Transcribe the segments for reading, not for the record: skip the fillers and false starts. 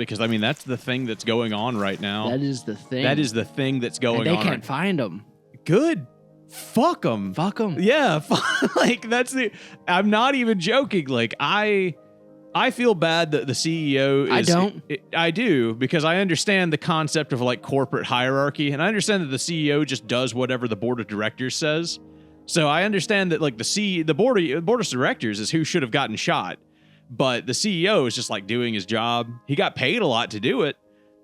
because I mean that's the thing that's going on right now. That is the thing. That is the thing that's going on. And they can't find them. Good. Fuck them. Fuck them. Yeah. Like that's the. I'm not even joking. Like I feel bad that the CEO is. I don't. I do because I understand the concept of like corporate hierarchy, and I understand that the CEO just does whatever the board of directors says. So I understand that like the board of directors is who should have gotten shot, but the CEO is just like doing his job. He got paid a lot to do it,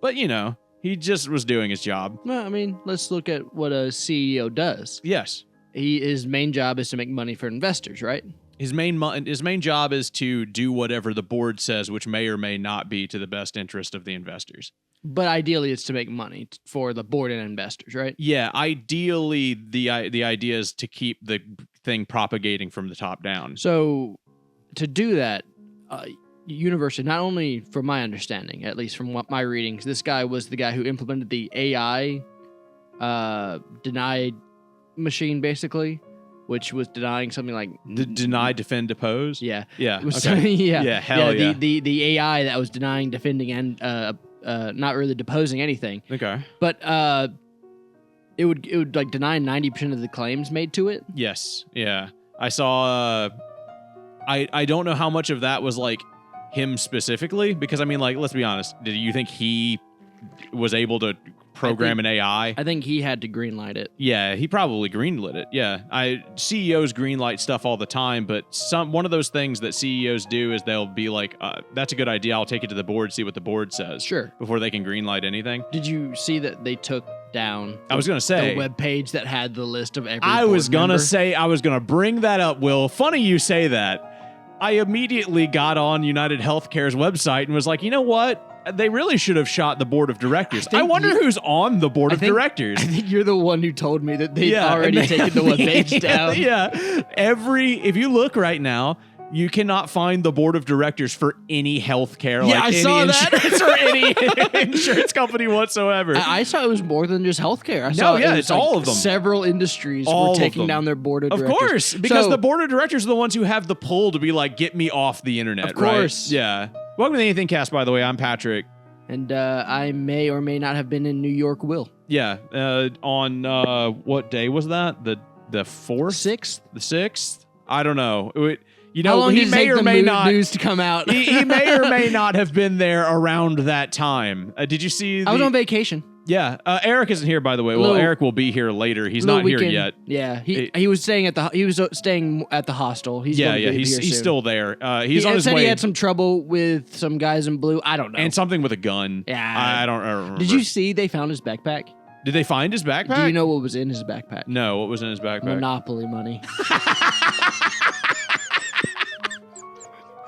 but you know. He just was doing his job. Well, I mean, let's look at what a CEO does. Yes. His main job is to make money for investors, right? His main job is to do whatever the board says, which may or may not be to the best interest of the investors. But ideally, it's to make money for the board and investors, right? Yeah, ideally, the idea is to keep the thing propagating from the top down. So to do that, university, not only from my understanding, at least from what my readings, this guy was the guy who implemented the AI denied machine, basically, which was denying something like deny, defend, depose. Yeah, yeah, okay. yeah. Hell yeah. The AI that was denying, defending, and not really deposing anything. Okay, but it would like deny 90% of the claims made to it. Yes, yeah. I saw. I don't know how much of that was like him specifically, because I mean, like, let's be honest. Did you think he was able to program an AI? I think he had to greenlight it. Yeah, he probably greenlit it. Yeah, CEOs greenlight stuff all the time, but one of those things that CEOs do is they'll be like, "That's a good idea. I'll take it to the board, see what the board says." Sure. Before they can greenlight anything. Did you see that they took down? I was gonna say the web page that had the list of every. I was gonna bring that up, Will. Funny you say that. I immediately got on United Healthcare's website and was like, you know what? They really should have shot the board of directors. I wonder who's on the board of directors. I think you're the one who told me that they've already taken the web page down. Yeah. If you look right now, you cannot find the board of directors for any healthcare, yeah, like I any saw insurance or any insurance company whatsoever. I saw it was more than just healthcare. It's like all of them. Several industries were taking down their board of directors. Of course, because the board of directors are the ones who have the pull to be like, get me off the internet, of course. Right? Yeah. Welcome to the AnythingCast, by the way. I'm Patrick. And I may or may not have been in New York, Will. Yeah. On what day was that? The 4th? 6th? The 6th? I don't know. You How know, long he did it may take or the may not news to come out. he may or may not have been there around that time. Did you see? I was on vacation. Yeah, Eric isn't here, by the way. Well, Eric will be here later. He's not here yet. Yeah, he was staying at the hostel. He's he's still there. He's on his way. He had some trouble with some guys in blue. I don't know. And something with a gun. Yeah, I don't remember. Did you see they found his backpack? Did they find his backpack? Do you know what was in his backpack? No, what was in his backpack? Monopoly money.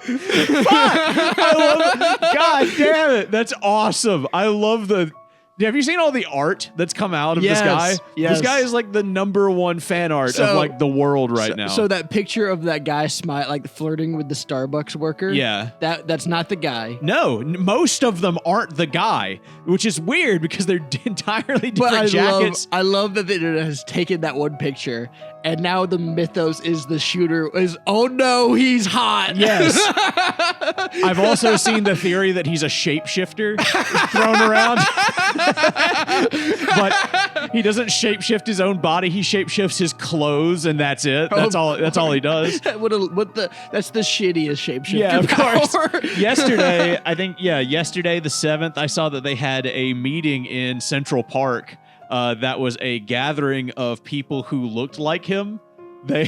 Fuck! I love it. God damn it. That's awesome. I love the... Have you seen all the art that's come out of this guy? Yes. This guy is like the #1 fan art of like the world right now. So that picture of that guy flirting with the Starbucks worker. Yeah. That's not the guy. No, most of them aren't the guy, which is weird because they're entirely different jackets. I love that it has taken that one picture and now the mythos is the shooter is, oh no, he's hot. Yes. I've also seen the theory that he's a shapeshifter thrown around. But he doesn't shapeshift his own body. He shapeshifts his clothes, and that's it. That's all he does. That's the shittiest shapeshifter. Yeah, of power. course. Yesterday the 7th, I saw that they had a meeting in Central Park. That was a gathering of people who looked like him. There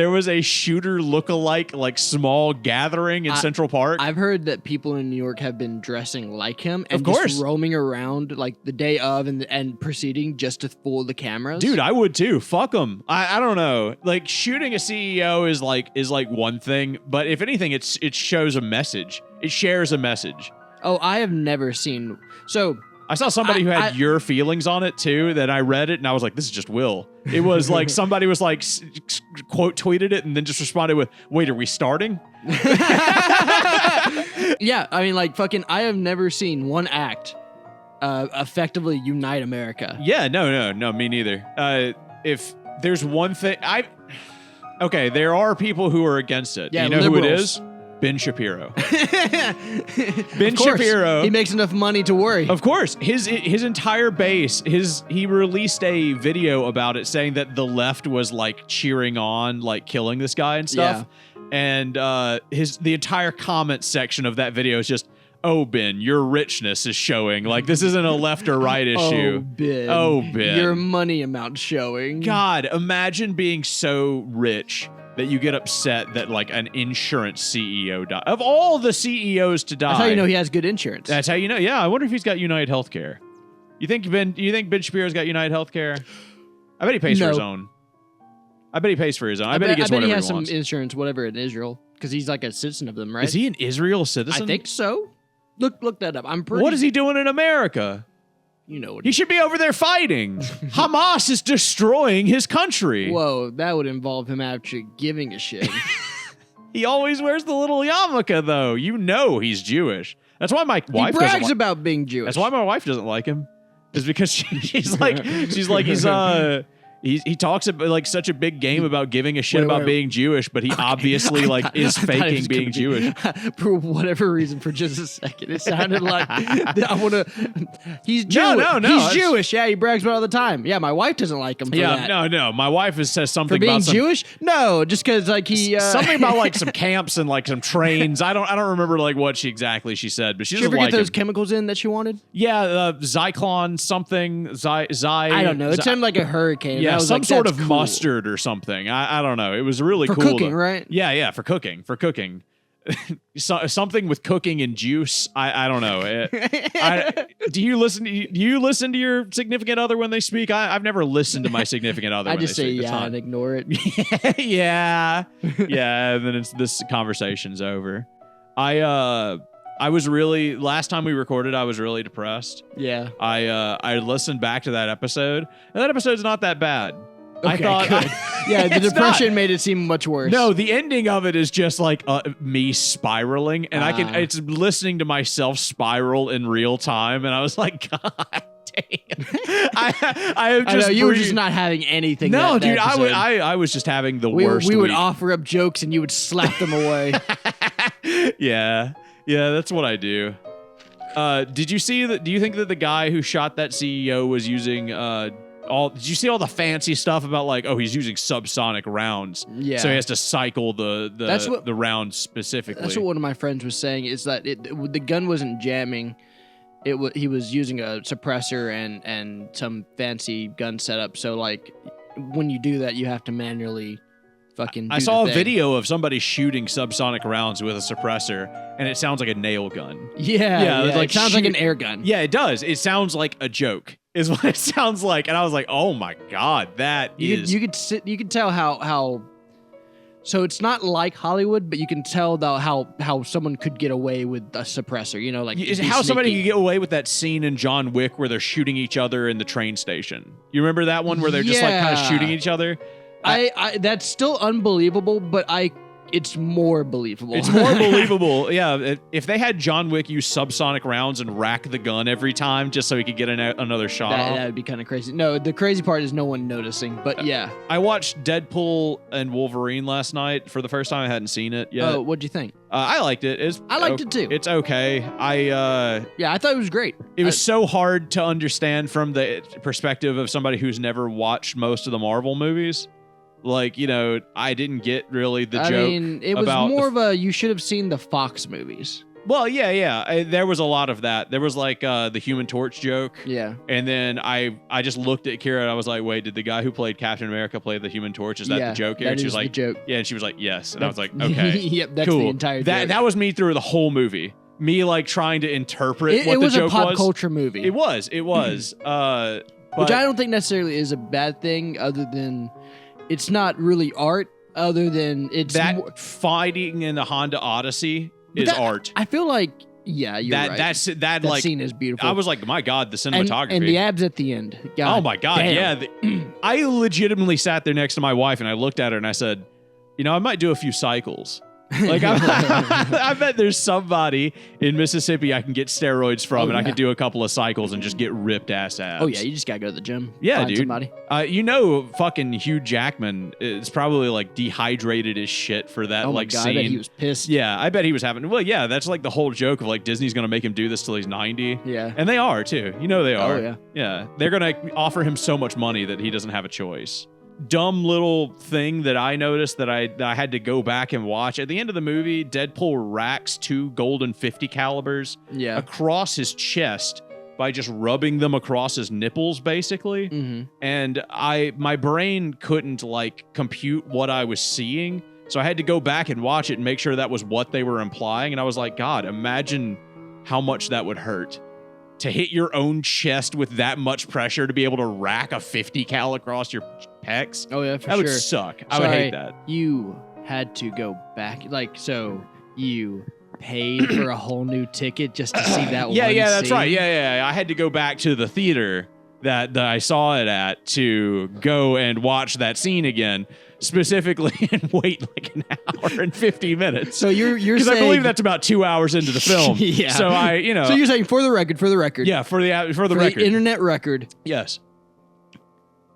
was a shooter look-alike, like small gathering in Central Park. I've heard that people in New York have been dressing like him and of course. Just roaming around like the day of and proceeding just to fool the cameras. Dude, I would too. Fuck them. I don't know. Like shooting a CEO is like one thing, but if anything, it shows a message. It shares a message. Oh, I have never seen so. I saw somebody who had your feelings on it too. That I read it and I was like, this is just Will. It was like somebody was like quote tweeted it and then just responded with, "Wait, are we starting?" Yeah, I mean, like fucking. I have never seen one act effectively unite America. Yeah, no, me neither. If there's one thing, there are people who are against it. Yeah, you know liberals. who it is? Ben Shapiro. Ben Shapiro. He makes enough money to worry. Of course, his entire base. He released a video about it, saying that the left was like cheering on, like killing this guy and stuff. Yeah. And the entire comment section of that video is just, "Oh, Ben, your richness is showing. Like, this isn't a left or right issue." Oh, Ben. Your money amount showing. God, imagine being so rich that you get upset that, like, an insurance CEO died. Of all the CEOs to die. That's how you know he has good insurance. That's how you know. Yeah, I wonder if he's got United Healthcare. You think Ben Shapiro's got United Healthcare? I bet he pays for his own. I bet he pays for his own. I bet he gets whatever he wants. I bet he has some insurance, whatever, in Israel. Because he's like a citizen of them, right? Is he an Israel citizen? I think so. Look that up. I'm pretty. What is he doing in America? You know what he should be over there fighting. Hamas is destroying his country. Whoa, that would involve him actually giving a shit. He always wears the little yarmulke, though. You know he's Jewish. That's why my wife brags about being Jewish. That's why my wife doesn't like him. Is because she's like he talks about like such a big game about giving a shit about being Jewish, but he obviously like is faking being Jewish. For whatever reason, for just a second, it sounded like I want to. He's Jewish. No. He's Jewish. Yeah, he brags about it all the time. Yeah, my wife doesn't like him for that. No. My wife says something for being about Jewish. No, just because like he something about like some camps and like some trains. I don't remember like what she said, but she doesn't like get those chemicals in that she wanted. Yeah, Zyklon something. I don't know. It sounded like a hurricane. Yeah, some like, sort of cool. mustard or something. I don't know. It was really for cool. Cooking, right? Yeah, for cooking. Something with cooking and juice. I don't know. Do you listen to your significant other when they speak? I've never listened to my significant other. I just say yeah and ignore it. yeah. And then this conversation's over. I was really, last time we recorded, I was really depressed. Yeah. I listened back to that episode, and that episode's not that bad. Okay, I thought, yeah, the depression made it seem much worse. No, the ending of it is just like me spiraling, and it's listening to myself spiral in real time, and I was like, God damn. I know you were just not having anything. No, dude, I was just having the worst. We would week. Offer up jokes, and you would slap them away. Yeah, that's what I do. Did you see that? Do you think that the guy who shot that CEO was using did you see all the fancy stuff about like, oh, he's using subsonic rounds? Yeah. So he has to cycle the rounds specifically. That's what one of my friends was saying, is that the gun wasn't jamming. He was using a suppressor and some fancy gun setup. So like when you do that, you have to manually fucking do I saw the a thing. video of somebody shooting subsonic rounds with a suppressor, and it sounds like a nail gun. Yeah, it like sounds like an air gun. Yeah, it does. It sounds like a joke, is what it sounds like. And I was like, oh my God, you could tell how. So it's not like Hollywood, but you can tell though how someone could get away with a suppressor. You know, like how somebody could get away with that scene in John Wick where they're shooting each other in the train station. You remember that one where they're just like kind of shooting each other? I that's still unbelievable, but it's more believable. It's more believable. Yeah, if they had John Wick use subsonic rounds and rack the gun every time just so he could get another shot off. That would be kind of crazy. No, the crazy part is no one noticing, but yeah. I watched Deadpool and Wolverine last night for the first time. I hadn't seen it yet. Oh, what'd you think? I liked it. I liked it too. It's okay. Yeah, I thought it was great. It was so hard to understand from the perspective of somebody who's never watched most of the Marvel movies. Like, you know, I didn't get really the joke. I mean, it was more of a, you should have seen the Fox movies. Well, yeah. There was a lot of that. There was like the Human Torch joke. Yeah. And then I just looked at Kira and I was like, wait, did the guy who played Captain America play the Human Torch? Is that the joke here? That and she is was like, the joke. Yeah, and she was like, yes. And I was like, okay. Yep, that's cool. the entire joke. That was me through the whole movie. Me like trying to interpret what the joke was. It was a pop culture movie. It was. Which I don't think necessarily is a bad thing, other than it's not really art, other than it's that fighting in the Honda Odyssey is art. I feel like, yeah, you're right. That like scene is beautiful. I was like, my God, the cinematography and the abs at the end. God, oh my God, damn. yeah. I legitimately sat there next to my wife and I looked at her and I said, you know, I might do a few cycles. Like, I bet there's somebody in Mississippi I can get steroids from, and I could do a couple of cycles and just get ripped ass abs. Oh yeah, you just gotta go to the gym. Yeah, find dude. Somebody. Fucking Hugh Jackman is probably like dehydrated as shit for that Oh my God, scene. I bet he was pissed. Yeah, I bet he was having. Well, yeah, that's like the whole joke of like Disney's gonna make him do this till he's 90. Yeah. And they are too. You know they are. Oh yeah. Yeah, they're gonna offer him so much money that he doesn't have a choice. Dumb little thing that I noticed that I had to go back and watch. At the end of the movie, Deadpool racks 2 golden .50 calibers across his chest by just rubbing them across his nipples, basically. Mm-hmm. And my brain couldn't like compute what I was seeing, so I had to go back and watch it and make sure that was what they were implying. And I was like, God, imagine how much that would hurt. To hit your own chest with that much pressure to be able to rack a 50 cal across your pecs. Oh yeah, for that sure. Would suck. I would hate that. You had to go back, like, so you paid for a whole new ticket just to see that one Yeah, that's scene? right. Yeah. I had to go back to the theater that I saw it at to go and watch that scene again, specifically, and wait like an hour and 50 minutes. So you're saying, because I believe that's about 2 hours into the film. Yeah. So So you're saying for the record. Yeah, for the record. Internet record. Yes.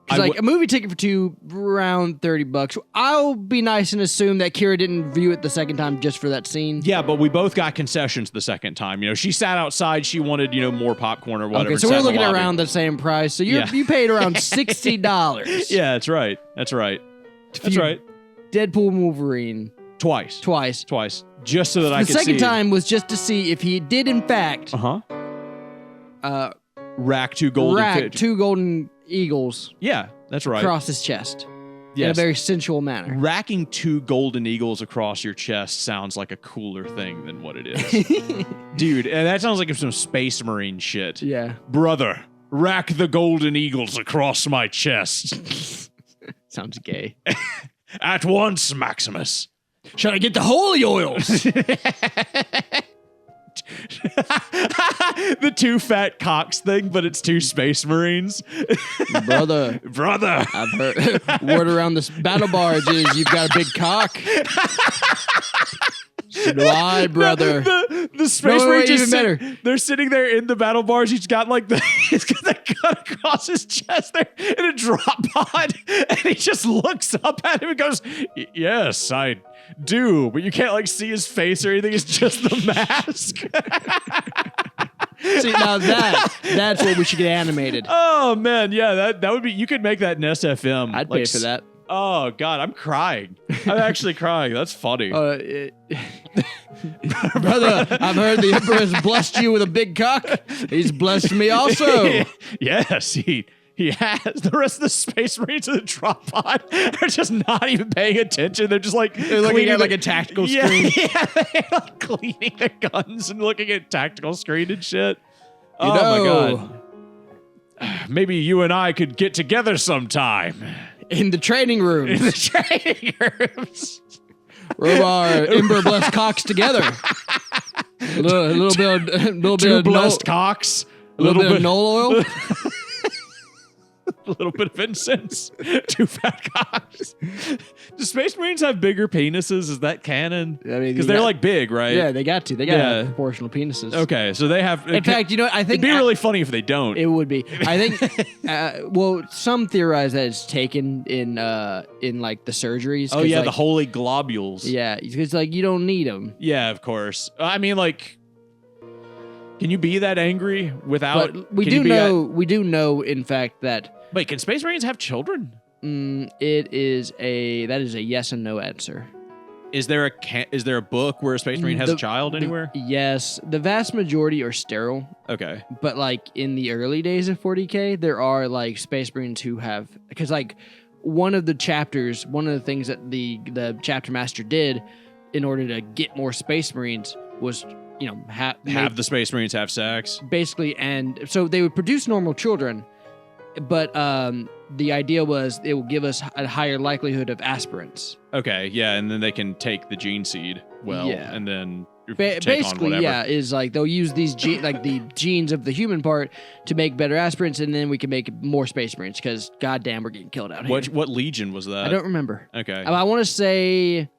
Because like a movie ticket for 2, around $30. I'll be nice and assume that Kira didn't view it the second time just for that scene. Yeah, but we both got concessions the second time. You know, she sat outside. She wanted, more popcorn or whatever. Okay, so we're looking at around the same price. So you paid around $60. Yeah, that's right. That's right. Deadpool and Wolverine. Twice. Just so that I could see. The second time was just to see if he did, in fact, rack 2 golden 2 golden eagles. Yeah, that's right. Across his chest. Yes. In a very sensual manner. Racking 2 golden eagles across your chest sounds like a cooler thing than what it is. Dude, and that sounds like some Space Marine shit. Yeah. Brother, rack the golden eagles across my chest. Sounds gay. At once, Maximus. Should I get the holy oils? The 2 fat cocks thing, but it's 2 Space Marines. Brother. I've heard word around this battle barge is you've got a big cock. So do I, brother. The Space Marines just they're sitting there in the battle barge. He's got like he's got that gun across his chest there in a drop pod, and he just looks up at him and goes, "Yes, I do," but you can't like see his face or anything. It's just the mask. See, now that's what we should get animated. Oh man, yeah, that would be. You could make that in SFM. I'd pay for that. Oh God, I'm crying. I'm actually crying. That's funny. Brother, I've heard the Emperor has blessed you with a big cock. He's blessed me also. Yes, he has. The rest of the Space Marines in the drop pod are just not even paying attention. They're just like they're looking at like a tactical screen. Yeah, they're like cleaning their guns and looking at tactical screen and shit. My God. Maybe you and I could get together sometime. In the training rooms. In the training rooms. Rub our Ember blessed cocks together. A little bit of blessed cocks. A little bit of Knoll oil. A little bit of incense. 2 fat cocks. Do Space Marines have bigger penises? Is that canon? Because they're like big, right? Yeah, they got to. They got to have proportional penises. Okay, so they have. In fact, I think it'd be really funny if they don't. It would be. I think. Some theorize that it's taken in like the surgeries. Oh yeah, the holy globules. Yeah, because like you don't need them. Yeah, of course. I mean, like, can you be that angry without? But we do know, in fact, that. Wait, can Space Marines have children? That is a yes and no answer. Is there a book where a Space Marine has a child anywhere? Yes, the vast majority are sterile. Okay, but like in the early days of 40K, there are like Space Marines who have, because like one of the things that the chapter master did in order to get more Space Marines was have the Space Marines have sex basically, and so they would produce normal children. But the idea was it will give us a higher likelihood of aspirants. Okay, yeah, and then they can take the gene seed and then basically, is like they'll use these the genes of the human part to make better aspirants, and then we can make more Space Marines because goddamn, we're getting killed out here. What legion was that? I don't remember. Okay, I want to say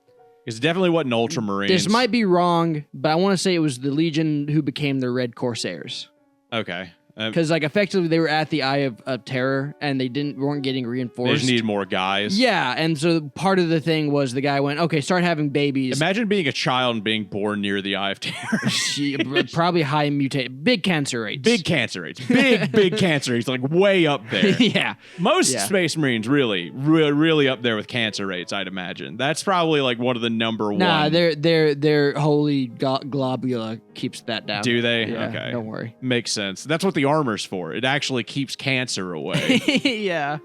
It's definitely wasn't Ultramarines. This might be wrong, but I want to say it was the Legion who became the Red Corsairs. Okay. Because like effectively they were at the Eye of Terror and they weren't getting reinforced. They just needed more guys. Yeah, and so part of the thing was the guy went, okay, start having babies. Imagine being a child and being born near the Eye of Terror. Probably high mutate, big cancer rates. Big cancer rates. Big cancer rates, like way up there. Yeah. Most Space Marines really up there with cancer rates, I'd imagine. That's probably like one of the number one. Nah, their holy globula keeps that down. Do they? Yeah, okay. Don't worry. Makes sense. That's what the armor's for. It actually keeps cancer away. Yeah.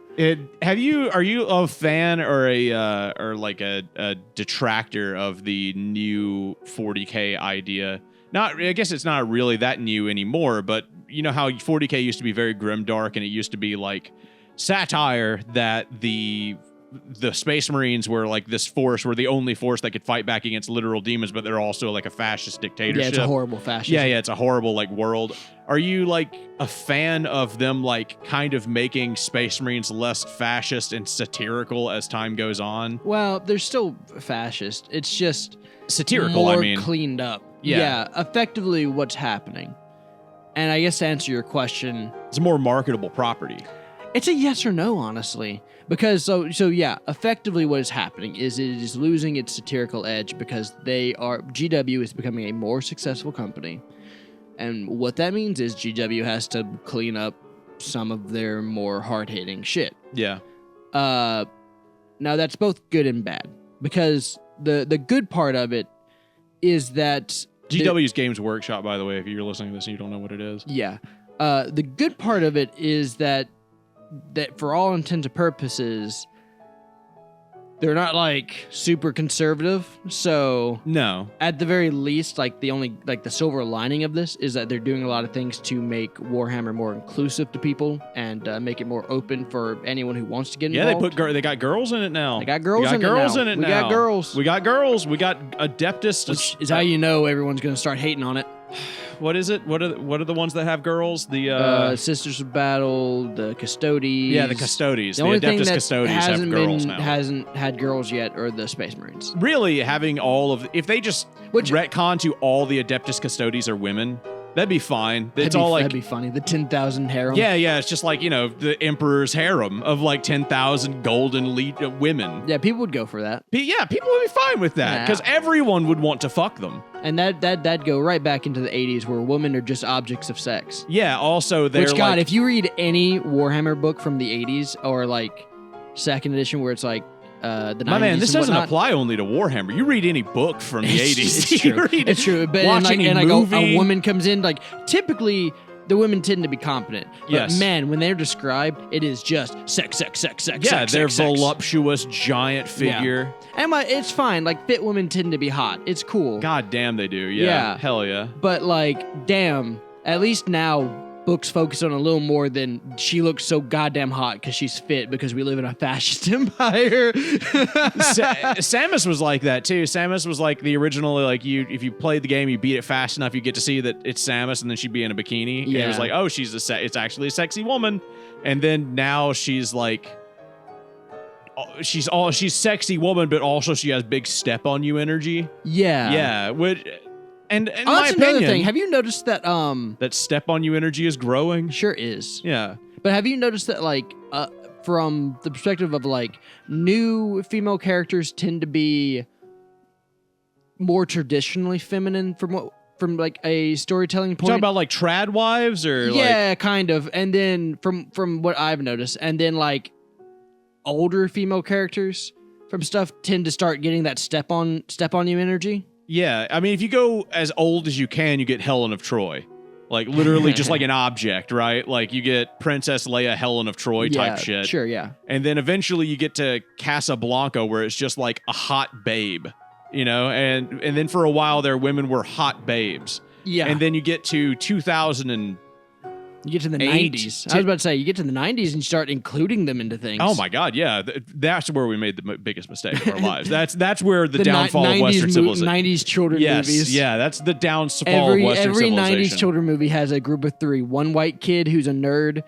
Are you a fan or a detractor of the new 40K idea? I guess it's not really that new anymore, but you know how 40K used to be very grimdark and it used to be like satire that the Space Marines were like this force, were the only force that could fight back against literal demons, but they're also like a fascist dictatorship. Yeah, it's a horrible fascism. Yeah, it's a horrible like world. Are you like a fan of them like kind of making Space Marines less fascist and satirical as time goes on? Well, they're still fascist. It's just satirical, more I mean. Cleaned up. Yeah. Effectively what's happening. And I guess to answer your question, it's a more marketable property. It's a yes or no, honestly. Because effectively what is happening is it is losing its satirical edge because GW is becoming a more successful company. And what that means is GW has to clean up some of their more hard-hitting shit. Yeah. Now that's both good and bad. Because the good part of it is that GW's Games Workshop, by the way, if you're listening to this and you don't know what it is. Yeah. The good part of it is that for all intents and purposes, they're not like super conservative. So no, at the very least, like the silver lining of this is that they're doing a lot of things to make Warhammer more inclusive to people and make it more open for anyone who wants to get involved. Yeah, they got girls in it now. They got girls in it now. We got girls. We got girls. We got Adeptus. Which is how you know everyone's going to start hating on it. What is it? What are the ones that have girls? The Sisters of Battle, the Custodes. Yeah, the Custodes. The only Adeptus thing that Custodes have girls now. Hasn't had girls yet are the Space Marines. Really, having if they just retcon to all the Adeptus Custodes are women, that'd be fine. That'd be funny. The 10,000 harem. Yeah. It's just like, the Emperor's harem of like 10,000 golden women. Yeah, people would go for that. Yeah, people would be fine with that because everyone would want to fuck them. And that'd go right back into the 80s where women are just objects of sex. Yeah, also they're if you read any Warhammer book from the 80s or like second edition where it's like the 90s. My man, this doesn't whatnot. apply only to Warhammer. You read any book from the 80s. It's true. It's true. But a woman comes in, like typically the women tend to be competent. But men, when they're described, it is just sex. Yeah, they're voluptuous giant figure. Yeah. And it's fine. Like fit women tend to be hot. It's cool. God damn, they do. Yeah. Hell yeah. But like, damn, at least now books focus on a little more than she looks so goddamn hot because she's fit because we live in a fascist empire. Samus was like that too. Samus was like the original, like if you played the game, you beat it fast enough, you get to see that it's Samus, and then she'd be in a bikini. Yeah. And it was like, oh, it's actually a sexy woman. And then now she's like, she's sexy woman, but also she has big step on you energy. Yeah. Yeah. And in my that's another opinion, thing. Have you noticed that that step on you energy is growing? Sure is. Yeah. But have you noticed that like from the perspective of like new female characters tend to be more traditionally feminine from like a storytelling point? You talking about like trad wives or kind of. And then from what I've noticed, and then like older female characters from stuff tend to start getting that step on you energy. Yeah, I mean, if you go as old as you can, you get Helen of Troy. Like, literally just like an object, right? Like, you get Princess Leia, Helen of Troy type shit. Sure, yeah. And then eventually you get to Casablanca, where it's just like a hot babe, And then for a while there, women were hot babes. Yeah. And then you get to 2000 You get to the 90s. I was about to say, you get to the 90s and you start including them into things. Oh my God, yeah. That's where we made the biggest mistake of our lives. That's where the downfall of Western civilization. 90s children movies. Yeah, that's the downfall of Western civilization. Every 90s children movie has a group of three. One white kid who's a nerd,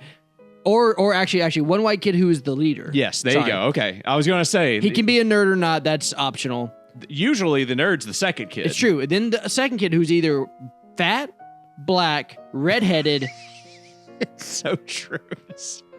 or actually one white kid who is the leader. Yes, there you go. Okay. I was going to say. He can be a nerd or not. That's optional. usually the nerd's the second kid. It's true. And then the second kid who's either fat, black, redheaded, It's so true.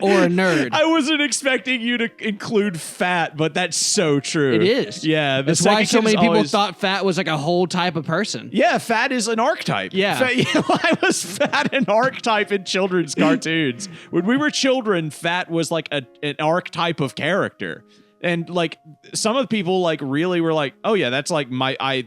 or a nerd. I wasn't expecting you to include fat, but that's so true. It is. Yeah. That's why so many people thought fat was like a whole type of person. Yeah, fat is an archetype. Yeah. Why was fat an archetype in children's cartoons? When we were children, fat was like an archetype of character. And like some of the people like really were like, oh yeah, that's like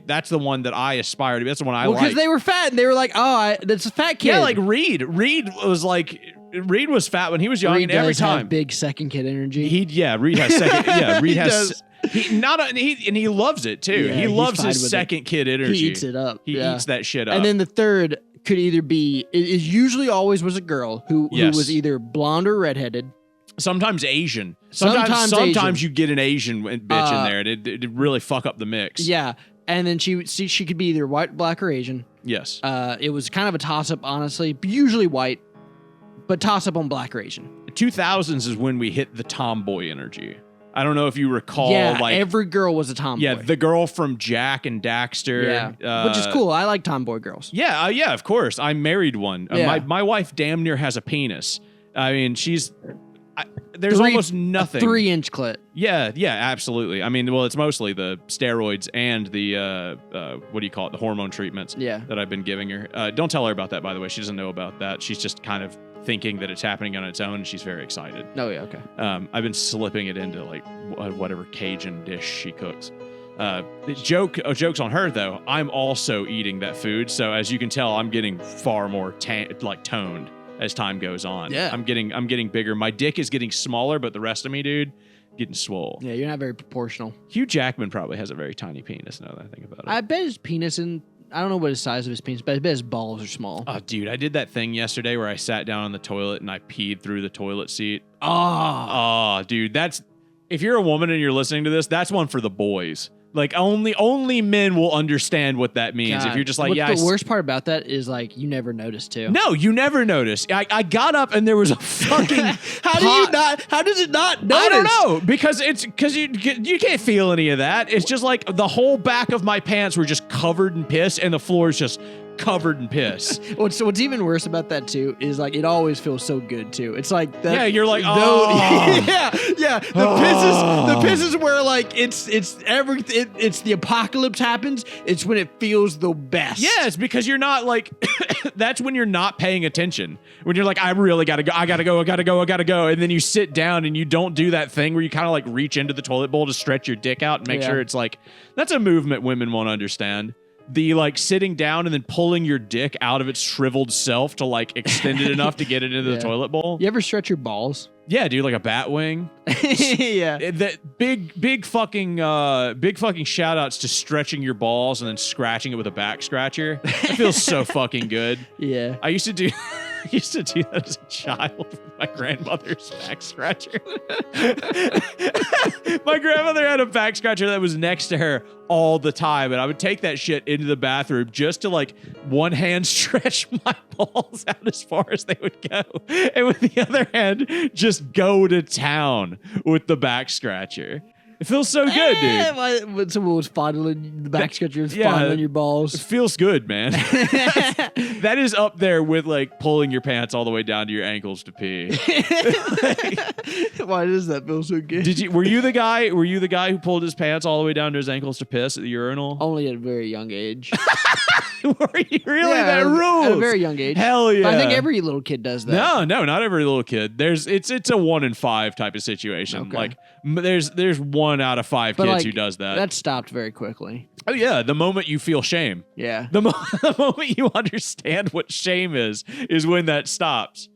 that's the one that I aspire to be. That's the one I like. Because they were fat and they were like, that's a fat kid. Yeah, like Reed. Reed was fat when he was young, Reed and every does have time big second kid energy. Reed has second. Yeah, Reed He has. does. He loves it too. Yeah, he he's loves fine his with second kid energy. He eats it up. He eats that shit up. And then the third could either be, it usually always was a girl who was either blonde or redheaded. Sometimes Asian. Sometimes Asian. You get an Asian bitch in there, and it really fuck up the mix. Yeah, and then she could be either white, black, or Asian. Yes. It was kind of a toss up, honestly. Usually white, but toss up on black or Asian. 2000s is when we hit the tomboy energy. I don't know if you recall. Yeah, like every girl was a tomboy. Yeah, the girl from Jack and Daxter. Yeah, which is cool. I like tomboy girls. Yeah, yeah, of course. I married one. Yeah. My wife damn near has a penis. I mean, there's almost nothing. 3-inch clit. Yeah, absolutely. I mean, well, it's mostly the steroids and the what do you call it? The hormone treatments. Yeah. That I've been giving her. Don't tell her about that, by the way. She doesn't know about that. She's just kind of thinking that it's happening on its own, and she's very excited. Oh yeah, okay. I've been slipping it into like whatever Cajun dish she cooks. Joke's on her though. I'm also eating that food, so as you can tell, I'm getting far more toned as time goes on. Yeah. I'm getting bigger. My dick is getting smaller, but the rest of me, dude, getting swole. Yeah, you're not very proportional. Hugh Jackman probably has a very tiny penis now that I think about it. I bet his penis I don't know what the size of his penis, but I bet his balls are small. Oh, dude, I did that thing yesterday where I sat down on the toilet and I peed through the toilet seat. Oh, dude, if you're a woman and you're listening to this, that's one for the boys. Like only men will understand what that means. God. If you're just like, the worst part about that is like you never notice too. No, you never notice. I got up and there was a fucking. How does it not notice? I don't know because you can't feel any of that. It's just like the whole back of my pants were just covered in piss and the floor is just covered in piss. What's even worse about that too is like it always feels so good too. It's like that. Yeah, you're like, yeah. The piss is where like it's everything. It's the apocalypse happens. It's when it feels the best. Yeah, it's because you're not like. That's when you're not paying attention. When you're like, I really gotta go. I gotta go, and then you sit down and you don't do that thing where you kind of like reach into the toilet bowl to stretch your dick out and make sure it's like. That's a movement women won't understand. The like sitting down and then pulling your dick out of its shriveled self to like extend it enough to get it into the toilet bowl. You ever stretch your balls? Yeah, dude, like a bat wing. Yeah. That big fucking shout outs to stretching your balls and then scratching it with a back scratcher. That feels so fucking good. Yeah. I used to do that as a child with my grandmother's back scratcher. My grandmother had a back scratcher that was next to her all the time, and I would take that shit into the bathroom just to like one hand stretch my balls out as far as they would go, and with the other hand just go to town with the back scratcher. It feels so good, dude. When someone was fondling the back scratcher, was fondling your balls. It feels good, man. That is up there with like pulling your pants all the way down to your ankles to pee. Why does that feel so good? Were you the guy who pulled his pants all the way down to his ankles to piss at the urinal? Only at a very young age. Were you really? That rules. At a very young age. Hell yeah. But I think every little kid does that. No, not every little kid. It's a 1 in 5 type of situation. Okay. Like there's 1 out of 5 kids who does that. That stopped very quickly. Oh yeah, the moment you feel shame. Yeah. The moment you understand what shame is when that stops.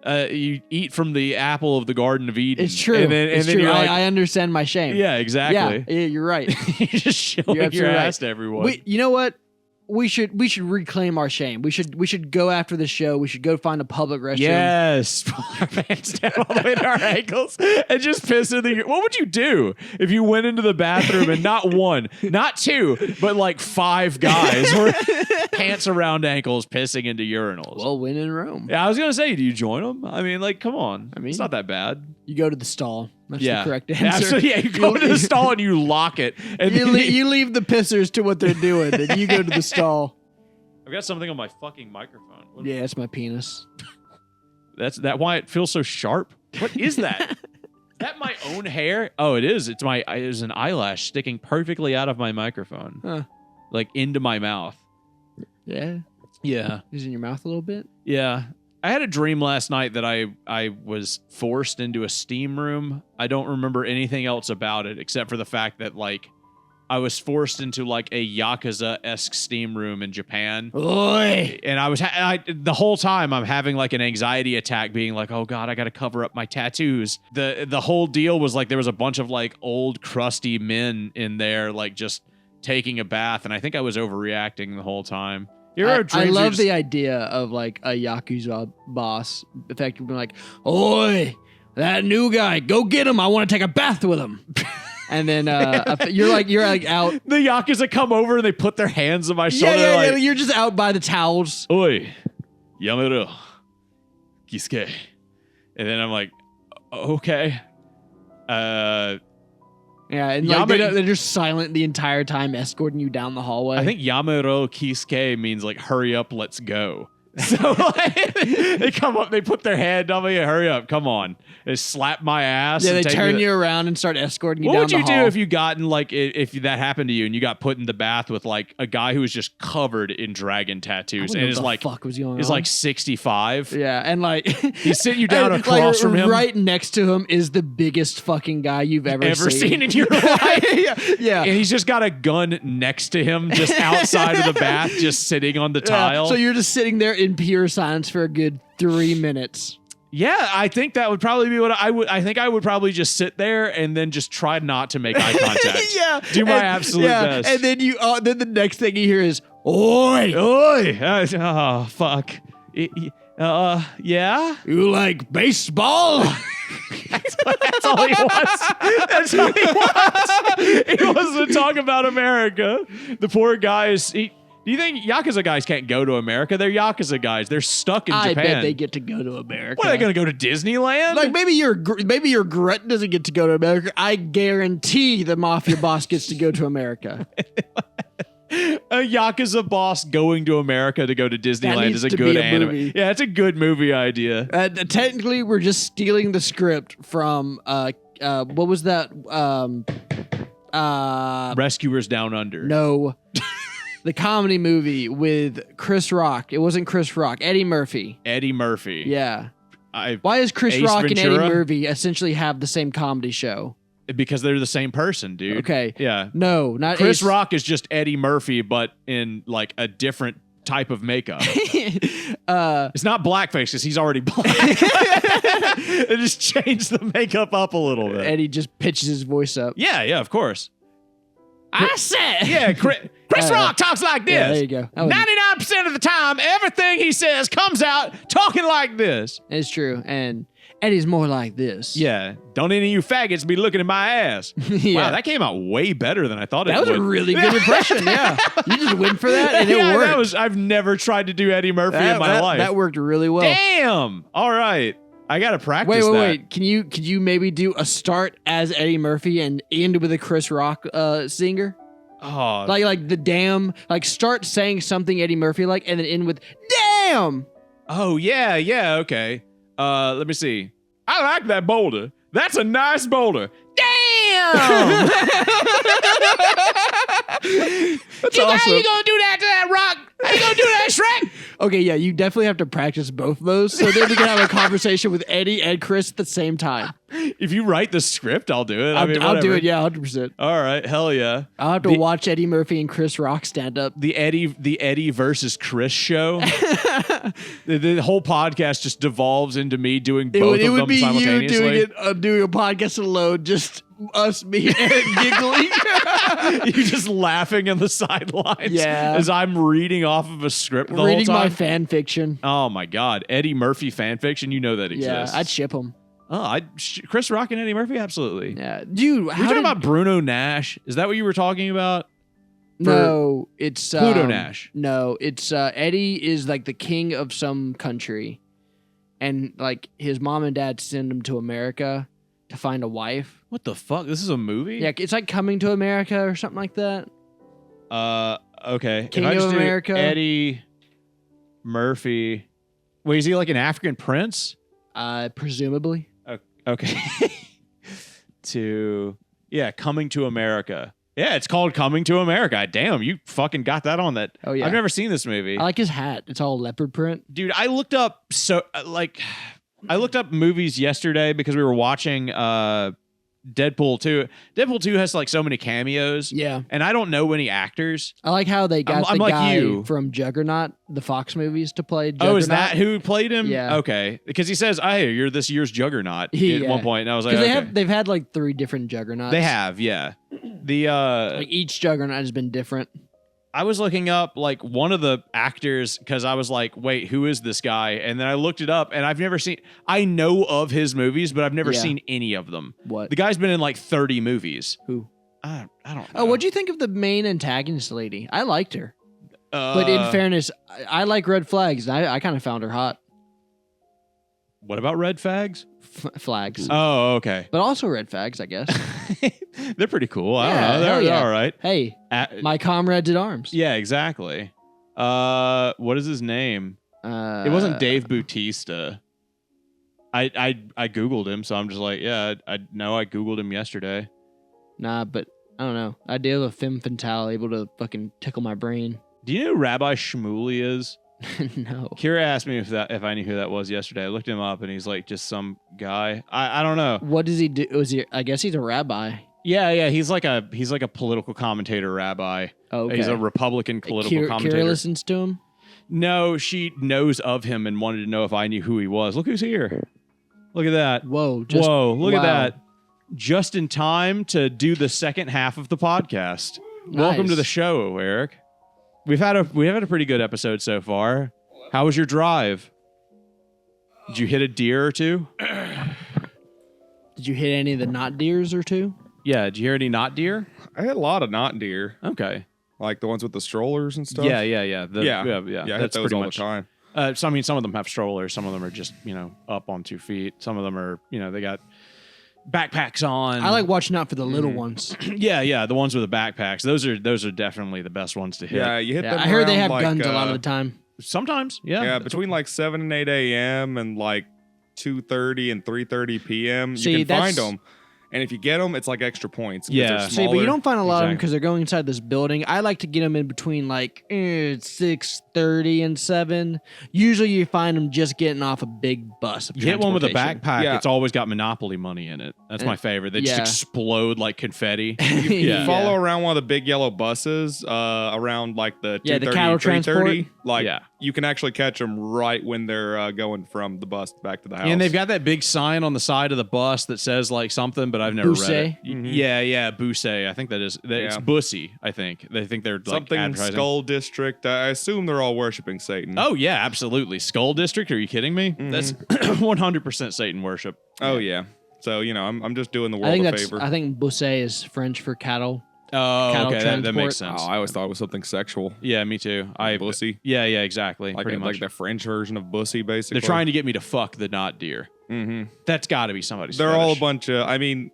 You eat from the apple of the Garden of Eden. It's true. And then you're like, I understand my shame. Yeah, exactly. Yeah, you're right. You're just showing your ass to everyone. You know what? We should reclaim our shame. We should go after the show. We should go find a public restroom. Yes, pull our pants down all the way to our ankles and just piss in the. What would you do if you went into the bathroom and not 1, not 2, but like 5 guys were pants around ankles pissing into urinals? Well, when in Rome. Yeah, I was gonna say, do you join them? I mean, like, come on. I mean, it's not that bad. You go to the stall. That's Yeah. the correct answer. Absolutely. Yeah, you go into the stall and you lock it. And You leave the pissers to what they're doing, and you go to the stall. I've got something on my fucking microphone. Yeah, it's my penis. That's why it feels so sharp. What is that? Is that my own hair? Oh, it is. It's an eyelash sticking perfectly out of my microphone. Huh. Like into my mouth. Yeah. Yeah. Is it in your mouth a little bit? Yeah. I had a dream last night that I was forced into a steam room. I don't remember anything else about it except for the fact that like I was forced into like a Yakuza-esque steam room in Japan. Oi! And I was the whole time I'm having like an anxiety attack being like, oh God, I got to cover up my tattoos. The whole deal was like there was a bunch of like old crusty men in there like just taking a bath. And I think I was overreacting the whole time. I love the idea of like a Yakuza boss effectively being like, oi, that new guy, go get him. I want to take a bath with him. And then you're like out. The Yakuza come over and they put their hands on my shoulder. Yeah, you're just out by the towels. Oi, 𝑩𝒓𝒐𝒕𝒚. And then I'm like, okay. Yeah, and like they're just silent the entire time, escorting you down the hallway. I think 𝑬𝒏𝒈𝒂𝒊𝒏𝒔𝒆𝒓 means like hurry up, let's go. So like, they come up, they put their hand on me, hurry up, come on. They slap my ass. Yeah, and they turn you around and start escorting you down the hall. What would you do if you got in like if that happened to you and you got put in the bath with like a guy who was just covered in dragon tattoos and is like fuck was going on? Is like 65? Yeah, and like he's sitting you down across from him. Right next to him is the biggest fucking guy you've ever seen in your life. Yeah. And he's just got a gun next to him, just outside of the bath, just sitting on the tile. So you're just sitting there in pure silence for a good 3 minutes. Yeah, I think that would probably be what I would. I think I would probably just sit there and then just try not to make eye contact. Yeah, do my absolute best. And then then the next thing you hear is "Oi, oi!" Oh fuck. Yeah. You like baseball? That's all he wants. That's all he wants. He wants to talk about America. The poor guy is. Do you think Yakuza guys can't go to America? They're Yakuza guys. They're stuck in Japan. I bet they get to go to America. What, are they going to go to Disneyland? Like maybe your grunt doesn't get to go to America. I guarantee the mafia boss gets to go to America. A Yakuza boss going to America to go to Disneyland is a good anime. Movie. Yeah, it's a good movie idea. Technically, we're just stealing the script from what was that? Rescuers Down Under. No. The comedy movie with Chris Rock. It wasn't Chris Rock. Eddie Murphy. Eddie Murphy. Yeah. Why does Chris Rock Ventura? and Eddie Murphy essentially have the same comedy show? Because they're the same person, dude. Okay. Yeah. No, not Chris Rock is just Eddie Murphy, but in like a different type of makeup. It's not blackface because he's already black. They just changed the makeup up a little bit. Eddie just pitches his voice up. Yeah, of course. I said. Yeah, Chris Rock talks like this. Yeah, there you go. 99% of the time, everything he says comes out talking like this. It's true. And Eddie's more like this. Yeah. Don't any of you faggots be looking at my ass. Yeah. Wow, that came out way better than I thought it would. That was a really good impression, yeah. You just went for that and it worked. I've never tried to do Eddie Murphy in my life. That worked really well. Damn. All right. I got to practice that. Wait. Can you maybe do a start as Eddie Murphy and end with a Chris Rock singer? Oh. Like the damn, like start saying something Eddie Murphy like and then end with damn. Oh, yeah, okay. Let me see. I like that boulder. That's a nice boulder. Damn! That's awesome. How you gonna do that to that rock? How you gonna do that, Shrek? Okay, yeah, you definitely have to practice both of those so then we can have a conversation with Eddie and Chris at the same time. If you write the script, I'll do it. I'll do it, yeah, 100%. All right, hell yeah. I'll have to watch Eddie Murphy and Chris Rock stand up. The Eddie versus Chris show. the whole podcast just devolves into me doing both of them simultaneously. It would be you doing a podcast alone, just us, me, and Eric giggling. You just laughing on the sidelines as I'm reading off of a script the whole time. Reading my fan fiction. Oh my God. Eddie Murphy fan fiction. You know that exists. Yeah, I'd ship him. Oh, Chris Rock and Eddie Murphy? Absolutely. Yeah. Dude, We're talking about Bruno Nash. Is that what you were talking about? No, it's Pluto Nash. No, it's Eddie is like the king of some country. And like his mom and dad send him to America. to find a wife. What the fuck? This is a movie? Yeah, it's like Coming to America or something like that. Okay. King if I of just do America. Eddie Murphy. Wait, is he like an African prince? Presumably. Okay. Coming to America. Yeah, it's called Coming to America. Damn, you fucking got that on that. Oh, yeah. I've never seen this movie. I like his hat. It's all leopard print. Dude, I looked up movies yesterday because we were watching Deadpool 2. Deadpool 2 has like so many cameos. Yeah. And I don't know any actors. I like how they got I'm the like guy you. from Juggernaut, the Fox movies, to play Juggernaut. Oh, is that who played him? Yeah. Okay. Because he says, "Hey, you're this year's Juggernaut" at Yeah. one point, and I was like, Because okay. they've had like 3 different Juggernauts. They have, yeah. Like each Juggernaut has been different. I was looking up like one of the actors because I was like, wait, who is this guy? And then I looked it up, and I know of his movies, but I've never seen any of them. What? The guy's been in like 30 movies. Who? I don't know. Oh, what'd you think of the main antagonist lady? I liked her. But But in fairness, I like red flags. I kind of found her hot. what about red fags? Flags. Oh, okay. But also red fags, I guess. They're pretty cool. I don't Yeah, know. hell They're yeah. all right. Hey, my comrades at arms. Yeah, exactly. What is his name? It wasn't Dave Bautista. I Googled him, so I'm just like, yeah, I know I Googled him yesterday. Nah, but I don't know. Idea of a femme fatale able to fucking tickle my brain. Do you know who Rabbi Shmuley is? No. Kira asked me if I knew who that was yesterday. I looked him up, and he's like just some guy. I don't know. What does he do? I guess he's a rabbi. Yeah. He's like a political commentator rabbi. Oh, okay. He's a Republican political commentator. Kira listens to him? No, she knows of him and wanted to know if I knew who he was. Look who's here. Look at that. Whoa. Whoa, look at wow. that. Just in time to do the second half of the podcast. Welcome to the show, Eric. We've had a pretty good episode so far. How was your drive? Did you hit a deer or two? Did you hit any of the not deers or two? Yeah, did you hear any not deer? I had a lot of not deer, Okay. like the ones with the strollers and stuff. Yeah. Yeah, I hit That's those pretty all much. the time. So I mean, some of them have strollers. Some of them are just up on 2 feet. Some of them are they got backpacks on. I like watching out for the little ones. yeah, the ones with the backpacks. Those are definitely the best ones to hit. Yeah, you hit Yeah, them. I heard they around, have like, guns a lot of the time. Sometimes, yeah. Yeah, between like 7 and 8 a.m. and like 2:30 and 3:30 p.m. See, you can find that's- them. And if you get them, it's like extra points. 'Cause Yeah. they're See, but you smaller. don't find a lot of them Exactly. because they're going inside this building. I like to get them in between like 6:30 and 7. Usually you find them just getting off a big bus. Of You hit one with a transportation. backpack, Yeah. it's always got Monopoly money in it. That's my favorite. They just yeah. explode like confetti. Yeah. Follow around one of the big yellow buses around like the 2:30, Yeah, the cattle 3:30. transport. Like Yeah. you can actually catch them right when they're going from the bus back to the house. And they've got that big sign on the side of the bus that says like something, but I've never read it. Busse? Yeah, Busse. I think it's Yeah. Bussy, I think. They think they're like something advertising. Skull District. I assume they're all worshiping Satan. Oh yeah, absolutely. Skull District? Are you kidding me? That's 100% Satan worship. Oh yeah. So I'm just doing the I world think a that's. favor. I think busse is French for cattle. Oh, Cattle okay, that makes transport. sense. I always thought it was something sexual. Yeah, me too. Bussy. Yeah, exactly. Like pretty much. like the French version of bussy, basically. They're trying to get me to fuck the not deer. Mm-hmm. That's got to be somebody's. They're all a fetish. bunch of. I mean,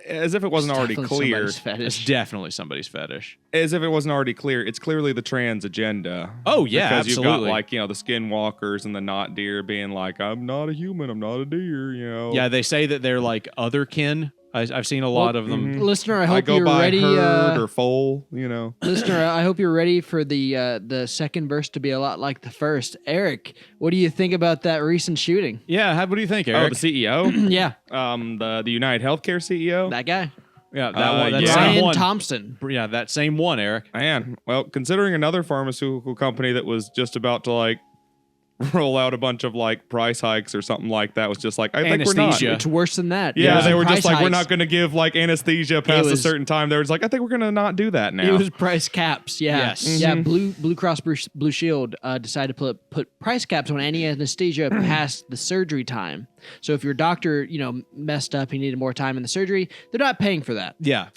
as if it wasn't It's already definitely clear. somebody's fetish. It's definitely somebody's fetish. As if it wasn't already clear. It's clearly the trans agenda. Oh yeah, because absolutely. you've got like the skinwalkers and the not deer being like, I'm not a human, I'm not a deer. Yeah, they say that they're like other kin. I've seen a lot of them. Listener, I I hope go you're by ready. herd or foal. Listener, I hope you're ready for the second verse to be a lot like the first. Eric, what do you think about that recent shooting? Yeah, what do you think, Oh, Eric? the CEO. Yeah, The United Healthcare CEO. that guy, yeah, that one. That yeah. same Ryan one. Thompson. Yeah, that same one, Eric. Man, well, considering another pharmaceutical company that was just about to like roll out a bunch of like price hikes or something like that was just like, I think we're not. Anesthesia. It's worse than that. Yeah, It they was were just price like, we're hikes. not going to give like anesthesia past a was- certain time. They were just like, I think we're going to not do that now. It was price caps. Yeah. Yes. Yeah. Blue Cross Blue Shield decided to put price caps on any anesthesia past the surgery time. So if your doctor, messed up, he needed more time in the surgery, they're not paying for that. Yeah.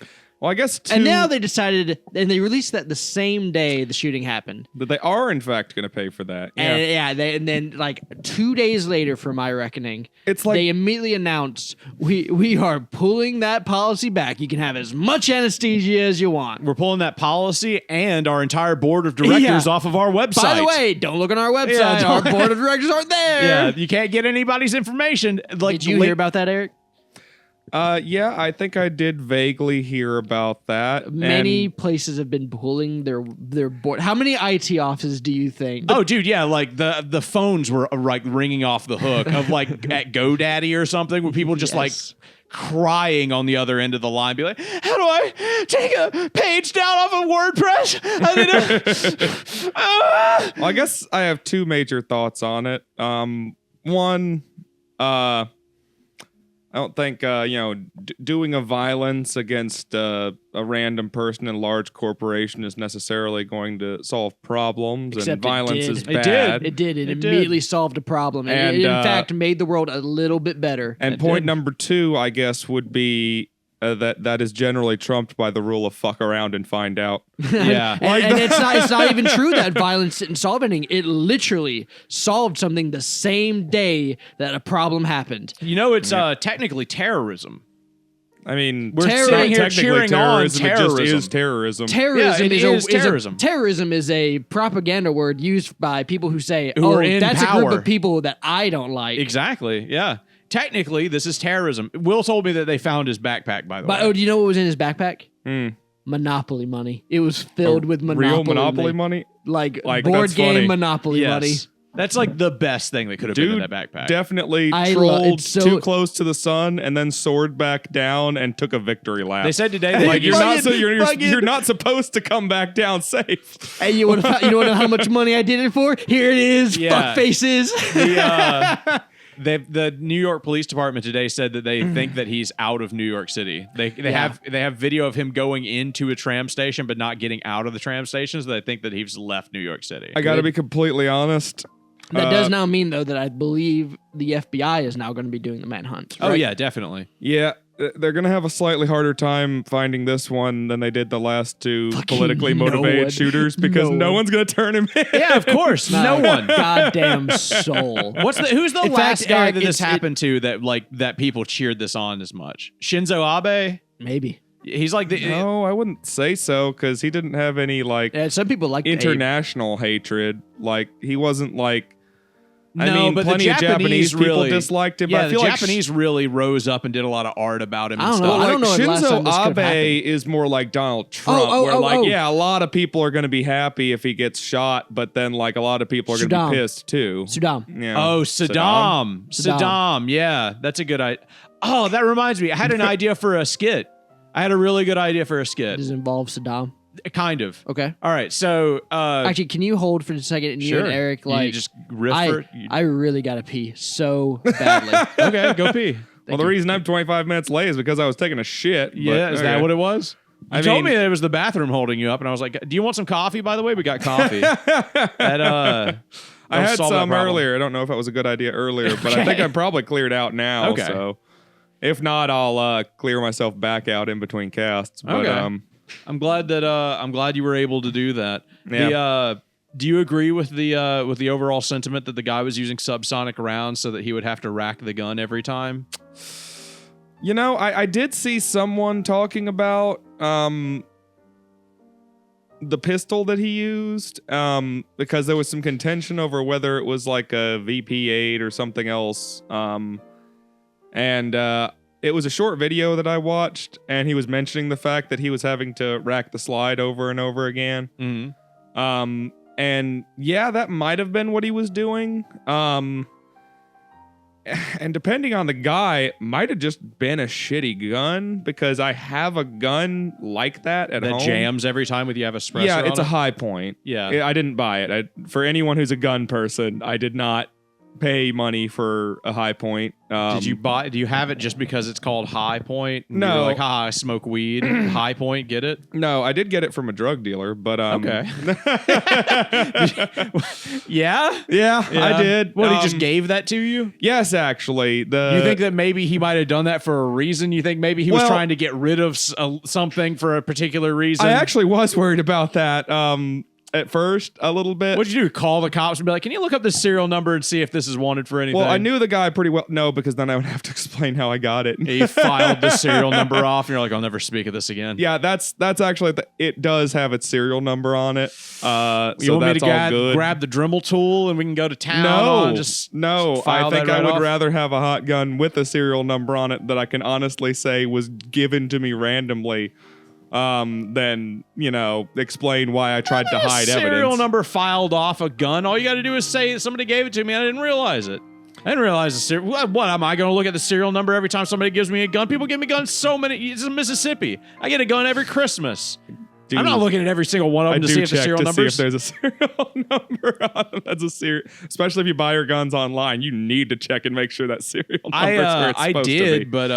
Well, I guess And now they decided, and they released that the same day the shooting happened. that they are in fact going to pay for that. Yeah. And then like 2 days later, for my reckoning, It's like they immediately announced we are pulling that policy back. You can have as much anesthesia as you want. We're pulling that policy and our entire board of directors off of our website. By the way, don't look on our website. Yeah, Our board of directors aren't there. Yeah, you can't get anybody's information. Like, Did you hear about that, Eric? yeah, I think I did vaguely hear about that. Many And places have been pulling their board. How many IT offices do you think? Oh, dude, yeah, like the phones were like ringing off the hook of like at GoDaddy or something, where people just like crying on the other end of the line, be like, "How do I take a page down off of WordPress? I need a." well, I guess I have two major thoughts on it. One, I don't think doing a violence against a random person in a large corporation is necessarily going to solve problems. Except and violence is It bad. It did. It immediately solved a problem. And, it in fact, made the world a little bit better. And point number two, I guess, would be that is generally trumped by the rule of fuck around and find out. Yeah, and it's not even true that violence didn't solve anything. It literally solved something the same day that a problem happened. you know, it's technically terrorism. I mean, We're it's sitting not here technically cheering on It just terrorism. is terrorism. Terrorism Yeah, it is terrorism. Terrorism is a propaganda word used by people who say, Who are "Oh, in that's a group power." of people that I don't like." Exactly. Yeah. Technically, this is terrorism. Will told me that they found his backpack, by the But way. do you know what was in his backpack? Hmm. Monopoly money. It was filled with Monopoly Real Monopoly money? like Like, board that's game funny. Monopoly money. Yes. That's like the best thing that could have been in Dude, that backpack. definitely it's so- too close to the sun and then soared back down and took a victory lap. They said today that like you're not Fucking- you're not supposed to come back down safe. Hey, you want to know how much money I did it for? Here it is. Yeah. Fuck faces. The New York Police Department today said that they think that he's out of New York City. They have video of him going into a tram station but not getting out of the tram station, so they think that he's left New York City. I got to be completely honest. That does now mean, though, that I believe the FBI is now going to be doing the manhunt. Oh right? yeah, definitely. Yeah, they're going to have a slightly harder time finding this one than they did the last two politically no motivated one. shooters because No no one. one's going to turn him in. Yeah, of course. No one. Goddamn soul. Who's the In last fact, guy Eric, that this it's- happened to that people cheered this on as much? Shinzo Abe? Maybe. He's like the No, I wouldn't say so because he didn't have any like Yeah, some people like international hatred. Like he wasn't like. I No, mean, but plenty the of Japanese Japanese people really disliked him. Yeah, but I feel the like Japanese really rose up and did a lot of art about him I and don't know. stuff. I don't know if last time this Shinzo could've Abe happened. is more like Donald Trump, where oh. a lot of people are going to be happy if he gets shot, but then like a lot of people are going to Saddam. be pissed too. Saddam. Yeah. Oh, Saddam. Saddam. Saddam. Yeah, that's a good idea. Oh, that reminds me. I had an idea for a skit. I had a really good idea for a skit. Does it involve Saddam? Kind of. Okay. All right. So, Actually, can you hold for a second? And you and Eric, you just riff for I really got to pee so badly. Okay, go pee. Well, the reason I'm 25 minutes late is because I was taking a shit. Yeah, is that what it was? You I told mean- me that it was the bathroom holding you up, and I was like, "Do you want some coffee?" By the way, we got coffee. That I had solve that some problem. earlier. I don't know if that was a good idea earlier, but I think I'm probably cleared out now. Okay. So if not, I'll clear myself back out in between casts. But Okay. I'm glad you were able to do that. Yeah. Do you agree with the overall sentiment that the guy was using subsonic rounds so that he would have to rack the gun every time? You know, I did see someone talking about the pistol that he used because there was some contention over whether it was like a VP8 or something else. And it was a short video that I watched, and he was mentioning the fact that he was having to rack the slide over and over again. Mm-hmm. And yeah, that might have been what he was doing. And depending on the guy, it might have just been a shitty gun because I have a gun like that at That home. jams every time with you have a suppressor Yeah, it's on a it? high point. Yeah. I didn't buy it. For anyone who's a gun person, I did not pay money for a high point. Did you buy? Do you have it just because it's called High Point? And No. you're like, haha, I smoke weed. High Point, get it? No, I did get it from a drug dealer, but Okay. Yeah? yeah, I did. What, he just gave that to you? Yes, actually. You think that maybe he might have done that for a reason? You think maybe he was Well- trying to get rid of something for a particular reason? I actually was worried about that at first a little bit. What'd you do? Call the cops and be like, can you look up this serial number and see if this is wanted for anything? Well, I knew the guy pretty well. No, because then I would have to explain how I got it. You filed the serial number off and you're like, I'll never speak of this again. Yeah, that's actually it does have its serial number on it. You So want me that's to all good. grab the Dremel tool and we can go to town? No, and just no. file I think that right I would off? rather have a hot gun with a serial number on it that I can honestly say was given to me randomly, than explain why I tried to hide serial evidence. number filed off a gun. All you got to do is say somebody gave it to me. I didn't realize it. I didn't realize the serial. What am I going to look at the serial number every time somebody gives me a gun? People give me guns so many. It's in Mississippi. I get a gun every Christmas. Dude, I'm not looking at every single one of I them to do see if the check serial to numbers. see if there's a serial number on them. That's a serial, especially if you buy your guns online. You need to check and make sure that serial number is where it's I supposed to be. did, but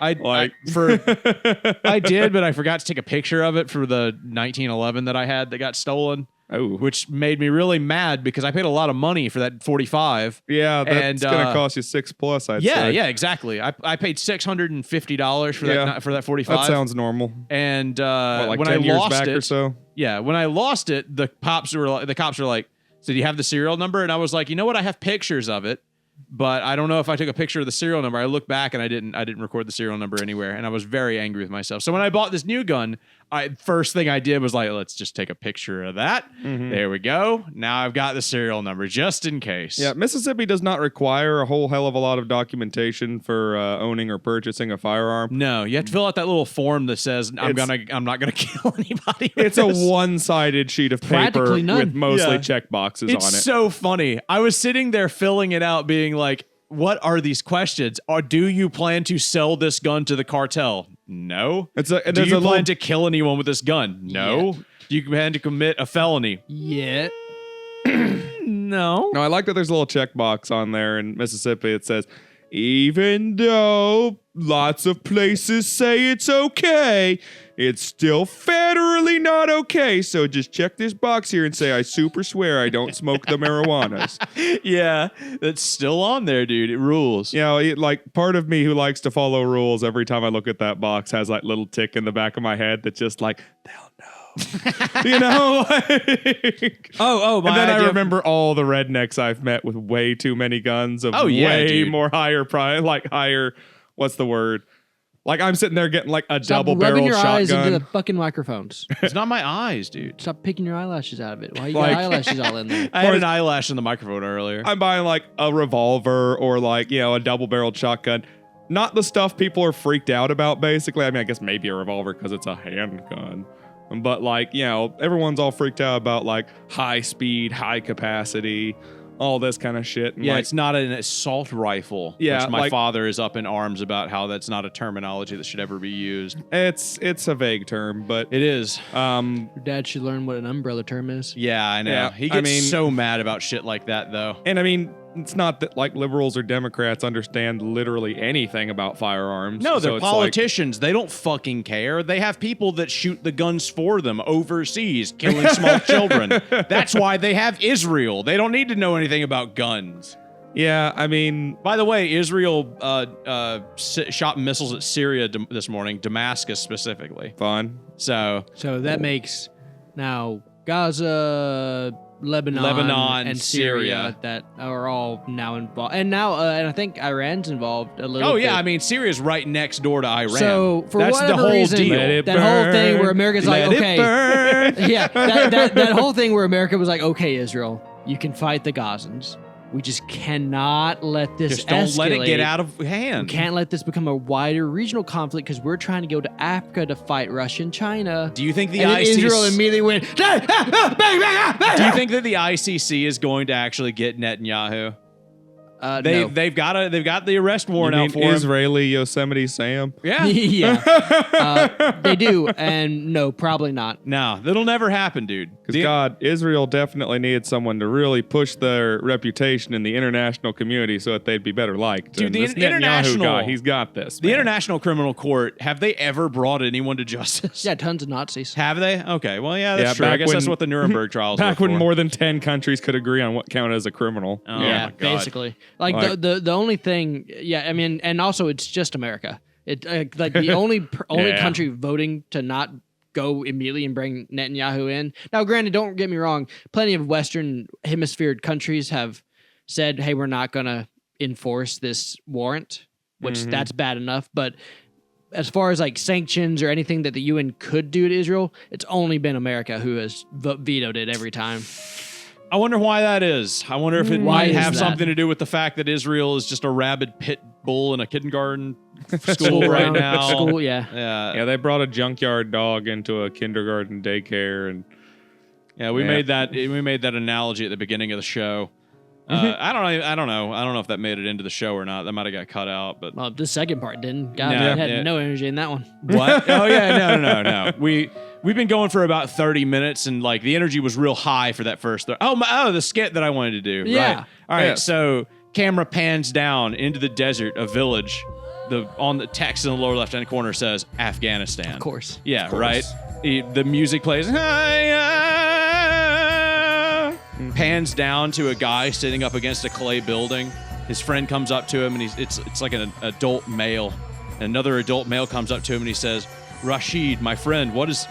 I did, but I forgot to take a picture of it for the 1911 that I had that got stolen. Oh, Which made me really mad because I paid a lot of money for that 45. yeah, that's and, gonna cost you $6+. I'd Yeah, say. yeah, exactly. I paid $650 for that 45. That sounds normal. And Like when 10 I years lost back it, or so. yeah, when I lost it, the cops were like, "So do you have the serial number?" And I was like, "You know what? I have pictures of it, but I don't know if I took a picture of the serial number." I looked back and I didn't record the serial number anywhere, and I was very angry with myself. So when I bought this new gun, first thing I did was like, let's just take a picture of that. Mm-hmm. There we go. Now I've got the serial number just in case. Yeah, Mississippi does not require a whole hell of a lot of documentation for owning or purchasing a firearm. No, you have to fill out that little form that says I'm not gonna kill anybody. with It's a this." one-sided sheet of paper Practically none. with mostly Yeah. check boxes It's on it. so funny. I was sitting there filling it out, being like, "What are these questions? Or do you plan to sell this gun to the cartel? No. And Do there's you a plan little, to kill anyone with this gun? No. Do you plan to commit a felony? Yeah. No. No, I like that there's a little checkbox on there in Mississippi. It says, even though lots of places say it's okay, it's still federally not okay. So just check this box here and say, I super swear I don't smoke the marijuanas. Yeah, that's still on there, dude. It rules. You know, like part of me who likes to follow rules, every time I look at that box has like little tick in the back of my head that's just like, they'll know. You know? Oh, And then I remember all the rednecks I've met with way too many guns of way dude. more higher price, like higher, what's the word? Like I'm sitting there getting like a Stop double rubbing barrel your eyes into shotgun. the fucking microphones. It's not my eyes, dude. Stop picking your eyelashes out of it. Why you Like- got eyelashes all in there? I had an eyelash in the microphone earlier. I'm buying like a revolver or like, a double barreled shotgun. Not the stuff people are freaked out about, basically. I mean, I guess maybe a revolver because it's a handgun. But like, everyone's all freaked out about like high speed, high capacity, all this kind of shit. And Yeah, like, it's not an assault rifle. Yeah, which my like- father is up in arms about how that's not a terminology that should ever be used. it's a vague term, but It is. Your dad should learn what an umbrella term is. Yeah, I know. Yeah, He I gets mean- so mad about shit like that, though. and I mean, it's not that like liberals or Democrats understand literally anything about firearms. No, So they're it's like- politicians. They don't fucking care. They have people that shoot the guns for them overseas, killing small children. That's why they have Israel. They don't need to know anything about guns. yeah, I mean, By the way, Israel shot missiles at Syria this morning, Damascus specifically. fun. So So that makes now Gaza, Lebanon, and Syria. Syria that are all now involved. And now, and I think Iran's involved a little Oh bit. yeah, I mean Syria's right next door to Iran. So for That's whatever the whole reason, deal. Let it that whole thing where burn. America's Let like, it okay, burn. yeah, that whole thing where America was like, okay, Israel, you can fight the Gazans. We just cannot let this Just don't let it escalate. get out of We hand. can't let this become a wider regional conflict because we're trying to go to Africa to fight Russia and China. Do you think the And then ICC Israel immediately went, Do you think that the ICC is going to actually get Netanyahu? No. they've got the arrest warrant out for him. Israeli Yosemite Sam? Yeah. Yeah. They do, and no, probably not. No, that'll never happen, dude. Because Israel definitely needed someone to really push their reputation in the international community so that they'd be better liked. Dude, And the this Netanyahu international guy, he's got this. The man. International Criminal Court, have they ever brought anyone to justice? Yeah, tons of Nazis. Have they? Okay. Well, yeah, that's Yeah, true. I back guess that's when- what the Nuremberg trials Back were when for. more than 10 countries could agree on what counted as a criminal. Oh, Yeah, my God. basically. Like the only thing, I mean, and also it's just America. It like the only Yeah. country voting to not go immediately and bring Netanyahu in. Now, granted, don't get me wrong. Plenty of Western hemisphere countries have said, "Hey, we're not going to enforce this warrant," which that's bad enough. But as far as like sanctions or anything that the UN could do to Israel, it's only been America who has vetoed it every time. I wonder why that is. I wonder if it Why might is have that? something to do with the fact that Israel is just a rabid pit bull in a kindergarten school right now. School, yeah. Yeah. Yeah, they brought a junkyard dog into a kindergarten daycare, and Yeah, we made that analogy at the beginning of the show. I don't know if that made it into the show or not. That might have got cut out, but Well, the second part didn't. God, No, I had yeah. no energy in that one. what? Oh yeah, no. We've been going for about 30 minutes, and like the energy was real high for that first. The skit that I wanted to do. Yeah. Right. All right. Yeah. So camera pans down into the desert, a village. On the text in the lower left-hand corner says Afghanistan. Of course. Yeah. Of course. Right. The music plays. Pans down to a guy sitting up against a clay building. His friend comes up to him, and it's like an adult male. Another adult male comes up to him, and he says, "Rashid, my friend, what's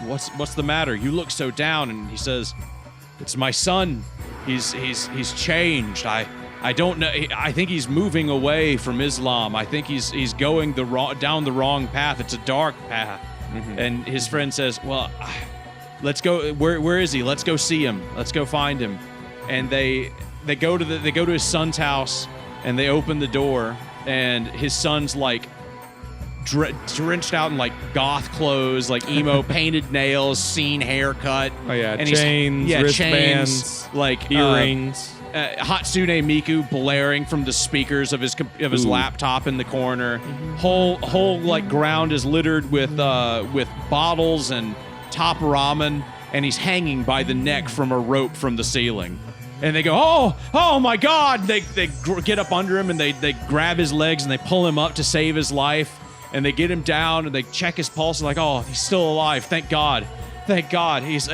the matter? You look so down." And he says, "It's my son. He's changed. I don't know. I think he's moving away from Islam. I think he's going down the wrong path. It's a dark path." And his friend says, "Well, let's go. Where is he? Let's go see him. Let's go find him." And they go to his son's house, and they open the door, and his son's like drenched out in like goth clothes, like emo painted nails, scene haircut. oh yeah, And chains, wristbands, like earrings. Hatsune Miku blaring from the speakers of his laptop in the corner. Whole like ground is littered with bottles and top ramen, and he's hanging by the neck from a rope from the ceiling. And they go, oh my God! They get up under him, and they grab his legs and they pull him up to save his life. And they get him down, and they check his pulse, and like, oh, he's still alive. Thank God. He's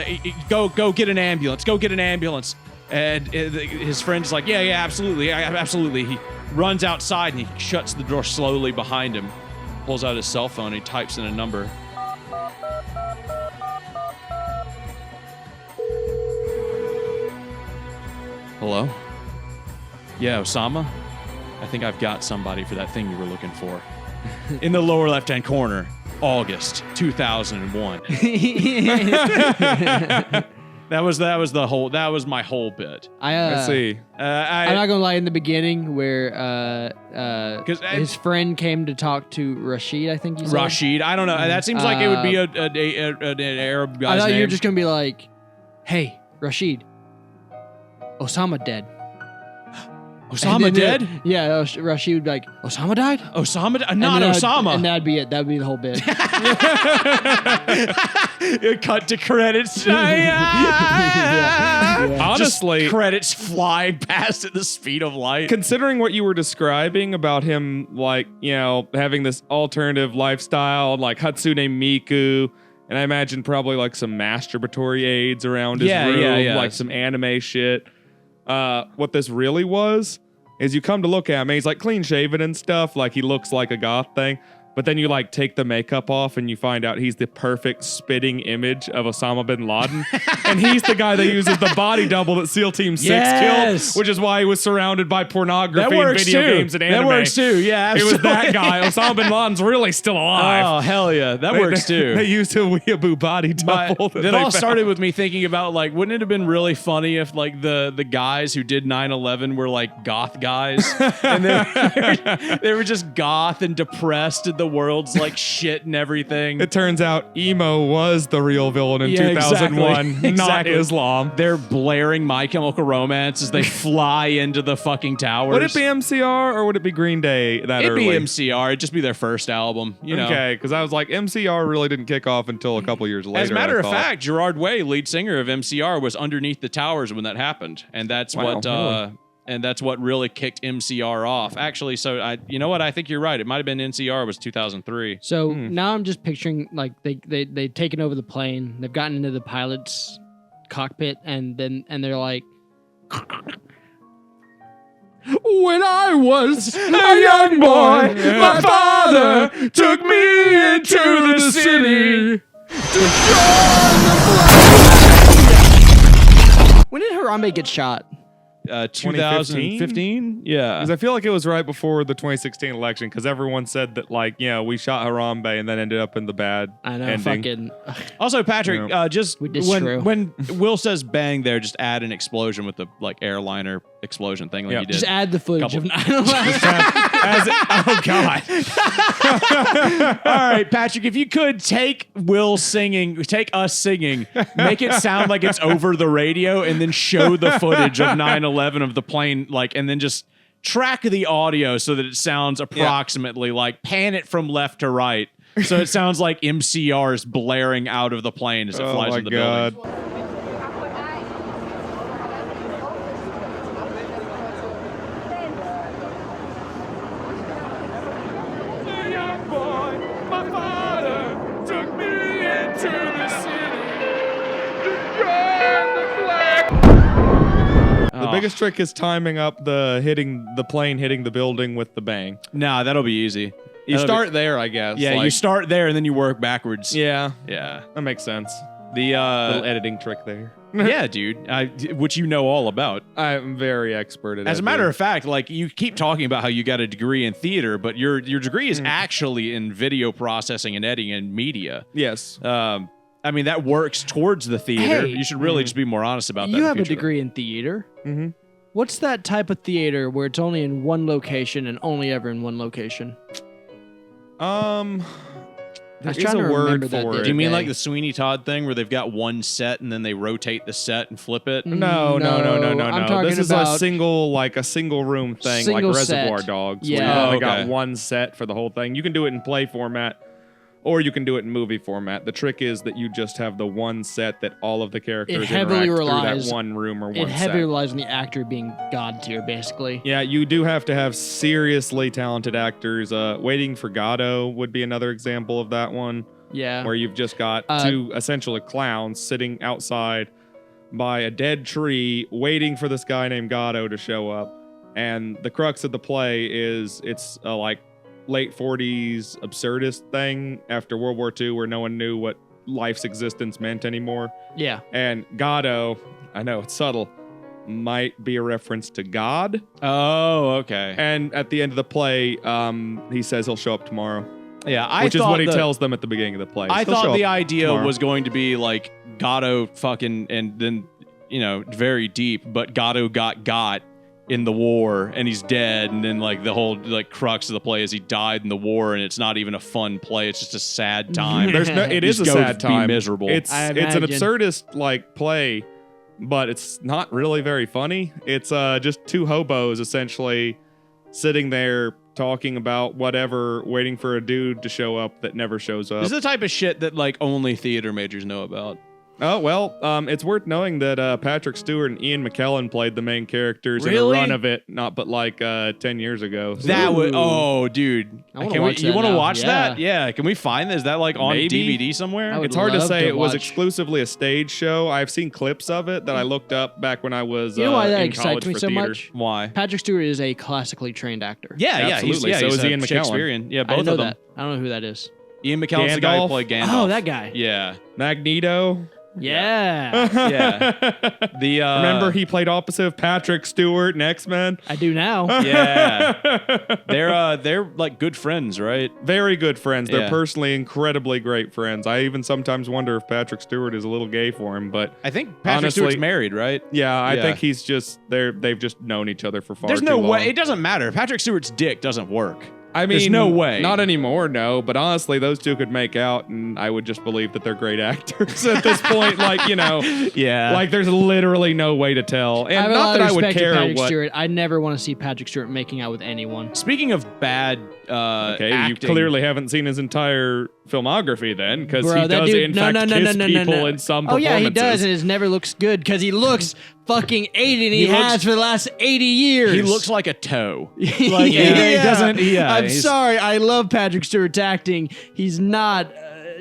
go get an ambulance. Go get an ambulance. And his friend's like, yeah, absolutely. He runs outside, and he shuts the door slowly behind him, pulls out his cell phone, and he types in a number. Hello? Yeah, Osama? I think I've got somebody for that thing you were looking for. In the lower left-hand corner, August 2001. That was my whole bit. Let's see. I'm not gonna lie. In the beginning, where 'Cause his friend came to talk to Rashid, I think you said. Rashid, I don't know. That seems like it would be an Arab guy's I thought name. you were just gonna be like, "Hey, Rashid, Osama dead." Osama And then, dead? Yeah, Rashid would be like, "Osama died." Osama? Not And then Osama. and that'd be it. That'd be the whole bit. Cut to credits. Honestly, Just credits flying past at the speed of light. considering what you were describing about him, like, you know, having this alternative lifestyle, like Hatsune Miku, and I imagine probably like some masturbatory aids around his room, yeah. like some anime shit. What this really was is you come to look at him, he's like clean shaven and stuff, like he looks like a goth thing. But then you like take the makeup off and you find out he's the perfect spitting image of Osama bin Laden. And he's the guy that uses the body double that SEAL Team 6 Yes. killed, which is why he was surrounded by pornography That and works video too. games and anime. That works too. Yeah, It was absolutely. that guy. Osama bin Laden's really still alive. Oh, hell yeah. That works too. They used a weeaboo body But double. that all started with me thinking about, like, wouldn't it have been really funny if, like, the guys who did 9/11 were, like, goth guys? And they were just goth and depressed, and the world's like shit and everything. It turns out emo was the real villain in 2001, exactly. not Islam. They're blaring My Chemical Romance as they fly into the fucking towers. Would it be MCR or would it be Green Day that It'd early? be MCR. It'd just be their first album, you know. Okay, because I was like, MCR really didn't kick off until a couple years later. As a matter I of thought. fact, Gerard Way, lead singer of MCR, was underneath the towers when that happened, and that's Wow, what really kicked MCR off. Actually, so you know what? I think you're right. It might have been NCR was 2003. So now I'm just picturing like they've taken over the plane. They've gotten into the pilot's cockpit, and they're like, when I was a young boy, my father took me into the city. When did Harambe get shot? 2015? Yeah. Because I feel like it was right before the 2016 election, because everyone said that, like, we shot Harambe and then ended up in the bad I know, ending. fucking. Also, Patrick, just It's true. when Will says bang there, just add an explosion with the like airliner explosion thing like Yeah. you did. Just add the footage Couple- of 9/11. Oh, God. All right, Patrick, if you could take us singing, make it sound like it's over the radio, and then show the footage of 9/11 of the plane, like, and then just track the audio so that it sounds approximately like pan it from left to right. So it sounds like MCR is blaring out of the plane as it flies into the building. The biggest trick is timing up the plane hitting the building with the bang. Nah, that'll be easy. You That'll start there, I guess. Yeah, you like- start there and then you work backwards. Yeah, Yeah. that makes sense. The Little editing trick there. yeah, dude, which you know all about. I'm very expert at it. As a matter of fact, like you keep talking about how you got a degree in theater, but your degree is actually in video processing and editing and media. Yes. I mean, that works towards the theater. Hey. You should really just be more honest about that. You in have the a future. degree in theater. Mm-hmm. What's that type of theater where it's only in one location and only ever in one location? There was is trying a to word remember that for the it. Do you mean day. like the Sweeney Todd thing where they've got one set and then they rotate the set and flip it? No. I'm talking This is about a single room thing, like single Reservoir set. Dogs. Yeah. Where you only Oh, okay. got one set for the whole thing. You can do it in play format, or you can do it in movie format. The trick is that you just have the one set that all of the characters heavily interact through relies- that one room or one It heavily set. relies on the actor being god tier, basically. Yeah, you do have to have seriously talented actors. Waiting for Godot would be another example of that one, Yeah. where you've just got two essentially clowns sitting outside by a dead tree waiting for this guy named Godot to show up. And the crux of the play is it's a like late 40s absurdist thing after World War II where no one knew what life's existence meant anymore. Yeah. And Godot, I know it's subtle, might be a reference to God. Oh, okay. And at the end of the play, he says he'll show up tomorrow. Yeah, Which is thought what he tells them at the beginning of the play. I He'll show thought the up idea tomorrow. was going to be like Godot fucking and then, very deep, but Godot got in the war and he's dead, and then like the whole like crux of the play is he died in the war, and it's not even a fun play, it's just a sad time. It is a Just go sad be time. miserable. It's I an imagine. absurdist like play, but it's not really very funny. It's just two hobos essentially sitting there talking about whatever, waiting for a dude to show up that never shows up. This is the type of shit that like only theater majors know about. Oh, well, it's worth knowing that Patrick Stewart and Ian McKellen played the main characters in Really? a run of it, like 10 years ago. So- That would Ooh. dude. I wanna Can watch we, you that want to now. watch Yeah. that? Yeah. Can we find this? Is that like on Maybe. DVD somewhere? I would It's hard to love say. to It was watch. exclusively a stage show. I've seen clips of it that I looked up back when I was You know why that in excites college me for so theater. much? Why? Patrick Stewart is a classically trained actor. Yeah, Absolutely. He's, So he's is a Ian McKellen. Shakespearean. Yeah, I both know of them. that. I don't know who that is. Ian McKellen's the guy who Gandalf? played Gandalf. Oh, that guy. Yeah. Magneto. Yeah. Yeah. The Remember, he played opposite of Patrick Stewart in X-Men. I do now. Yeah. They're like good friends, right? Very good friends. They're Yeah. personally incredibly great friends. I even sometimes wonder if Patrick Stewart is a little gay for him, but I think Patrick Honestly- Stewart's married, right? yeah, I Yeah. think he's just they've just known each other for far There's too no long. way. It doesn't matter. Patrick Stewart's dick doesn't work. I mean, There's no way. Not anymore, no. But honestly, those two could make out, and I would just believe that they're great actors at this point. Like, you know, Yeah. like there's literally no way to tell. I have And a not lot that of I would respect to care Patrick what. Stewart. I never want to see Patrick Stewart making out with anyone. Speaking of bad Okay, acting, you clearly haven't seen his entire filmography then, because Bro, he that does dude- in fact kiss people in some Oh performances. yeah, he does, and it never looks good because he looks fucking 80, and he looks- has for the last 80 years. he looks like a toe. like he doesn't. Yeah, I'm he's- sorry. I love Patrick Stewart's acting. He's not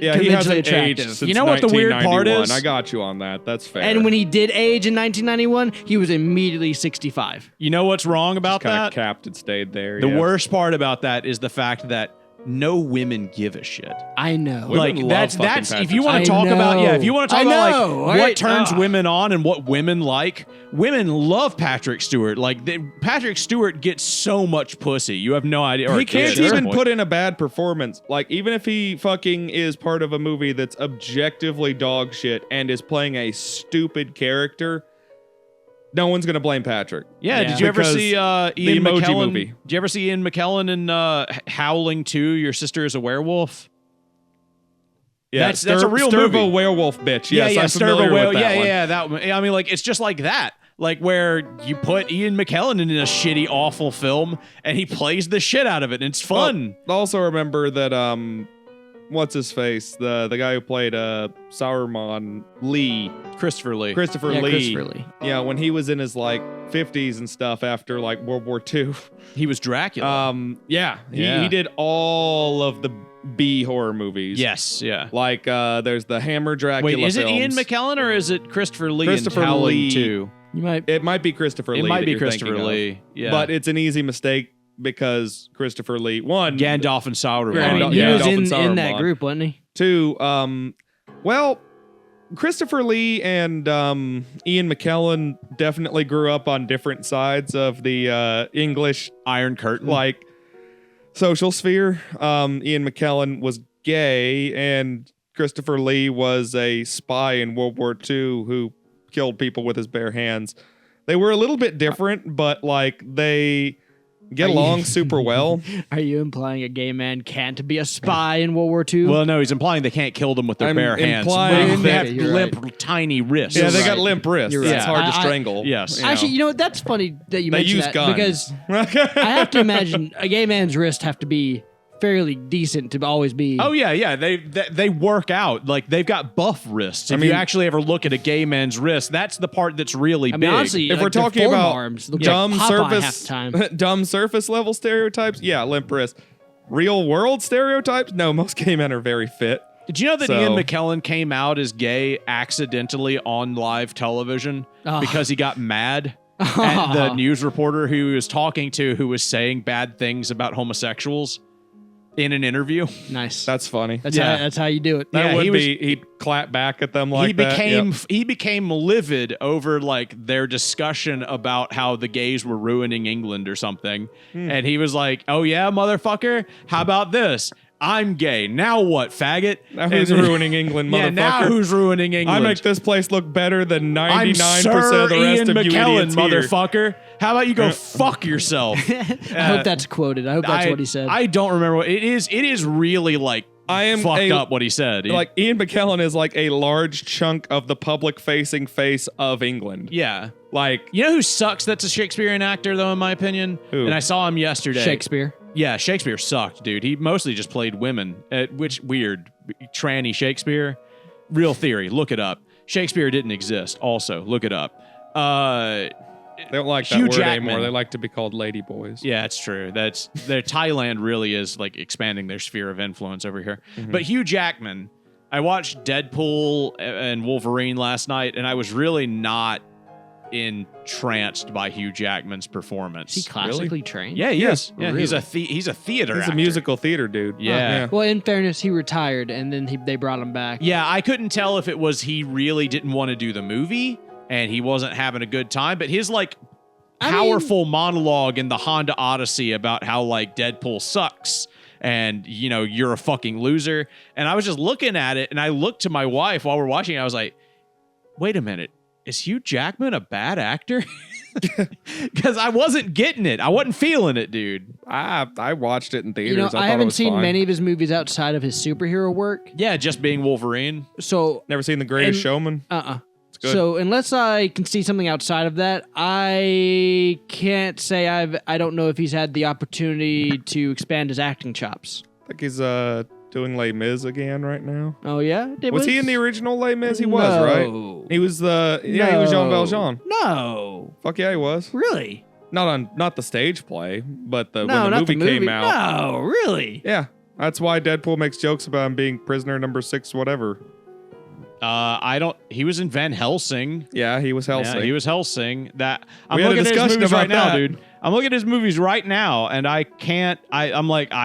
Yeah, he conventionally hasn't attractive. aged since You know what the weird part 1991. is? I got you on that. That's fair. And when he did age in 1991, he was immediately 65. You know what's wrong about kind that? of capped and stayed there. The yeah. worst part about that is the fact that no women give a shit. I know. Women Like love that's fucking if Patrick you want Stewart. to talk I about know. if you want to I talk about know. like Right? what turns women on and what women like, women love Patrick Stewart. Like Patrick Stewart gets so much pussy. You have no idea. Or He can't kids. even put in a bad performance. Like, even if he fucking is part of a movie that's objectively dog shit and is playing a stupid character, no one's gonna blame Patrick. Yeah, Yeah. did you ever Because see Ian Emoji McKellen? Movie. Did you ever see Ian McKellen in Howling 2, Your Sister is a Werewolf? Yeah, That's a real Sturva movie. werewolf bitch. Yes, I'm Stir familiar Whale. with that one. Yeah, that one. I mean, like, it's just like that. Like, where you put Ian McKellen in a shitty, awful film, and he plays the shit out of it, and it's fun. Well, also remember that what's his face? The guy who played Sauron Lee, Christopher Lee. Christopher Yeah, Lee. Christopher Lee. Yeah, when he was in his like 50s and stuff after like World War II. He was Dracula. Yeah, Yeah. he did all of the B horror movies. Yes, yeah. Like there's the Hammer Dracula Wait, is it Ian films. McKellen or is it Christopher Lee Christopher in Howling Lee. 2? You might. It might be Christopher Lee. It might that be you're Christopher thinking of. Lee. Yeah. But it's an easy mistake because Christopher Lee, one, Gandalf and Sauron. I mean, he yeah, was Dolphin in that Saruman. group, wasn't he? two, well, Christopher Lee and Ian McKellen definitely grew up on different sides of the English Iron Curtain. like social sphere. Ian McKellen was gay, and Christopher Lee was a spy in World War II who killed people with his bare hands. They were a little bit different, but like they get along super well. Are you implying a gay man can't be a spy in World War II? Well, no, he's implying they can't kill them with their I'm bare hands. implying They have that- you're limp, tiny wrists. Yeah, they You're got right. limp wrists. You're It's right. hard to I- strangle. Yes. Actually, you know what? That's funny that you They mentioned use that guns. because I have to imagine a gay man's wrists have to be fairly decent to always be. Oh yeah. They work out. Like they've got buff wrists. If mean- you actually ever look at a gay man's wrist, that's the part that's really I big. mean, honestly, If like, we're their talking about forearms look dumb like Popeye half surface, the time. dumb surface level stereotypes, yeah, limp wrist. Real world stereotypes, no, most gay men are very fit. Did you know that So- Ian McKellen came out as gay accidentally on live television Oh. because he got mad at the news reporter who he was talking to who was saying bad things about homosexuals in an interview? Nice. That's funny. That's yeah. how you do it. That Yeah, would he was- be, he'd clap back at them like he that. became Yep. he became livid over like their discussion about how the gays were ruining England or something. And he was like, "Oh yeah, motherfucker, how about this? I'm gay. Now what, faggot? Now who's And- ruining England, Yeah, motherfucker? now who's ruining England? I make this place look better than 99% I'm Sir of the rest Ian of you McKellen, idiots here. motherfucker. How about you go fuck yourself?" I hope that's quoted. I hope that's what he said. I don't remember what it is. It is really like I am fucked up what he said. Like Ian McKellen is like a large chunk of the public-facing face of England. yeah. Like, You know who sucks that's a Shakespearean actor, though, in my opinion? Who? And I saw him yesterday. Shakespeare. Yeah, Shakespeare sucked, dude. He mostly just played women. Which, weird. Tranny Shakespeare. Real theory. Look it up. Shakespeare didn't exist. Also, look it up. they don't like that Hugh word Jackman. anymore. They like to be called ladyboys. Yeah, it's true. Thailand really is like expanding their sphere of influence over here. Mm-hmm. But Hugh Jackman, I watched Deadpool and Wolverine last night, and I was really not entranced by Hugh Jackman's performance. Is he classically trained? Yeah, he Yeah, is. Yeah, he's a theater He's actor. a musical theater dude. Yeah. Well, in fairness, he retired and then they brought him back. Yeah, I couldn't tell if it was he really didn't want to do the movie and he wasn't having a good time, but his like I powerful monologue in the Honda Odyssey about how like Deadpool sucks and you know you're a fucking loser. And I was just looking at it and I looked to my wife while we're watching it, I was like, wait a minute, is Hugh Jackman a bad actor? Because I wasn't getting it. I wasn't feeling it, dude. I watched it in theaters. You know, I thought I it haven't was seen fine. many of his movies outside of his superhero work. Yeah, just being Wolverine. So, Never seen The Greatest And- Showman. It's good. So unless I can see something outside of that, I can't say I don't know if he's had the opportunity to expand his acting chops. I think he's doing Les Mis again right now. Oh yeah, Was he in the original Les Mis? He was, right? He was he was Jean Valjean. No, Fuck yeah, he was. really? Not the stage play, but when No, the not movie came out. No, really? Yeah, that's why Deadpool makes jokes about him being prisoner number 6, whatever. He was in Van Helsing. Yeah, he was Helsing. Yeah, he was Helsing. That I'm We had a looking at his discussion movies about right now, that. dude. I'm looking at his movies right now, and I can't. I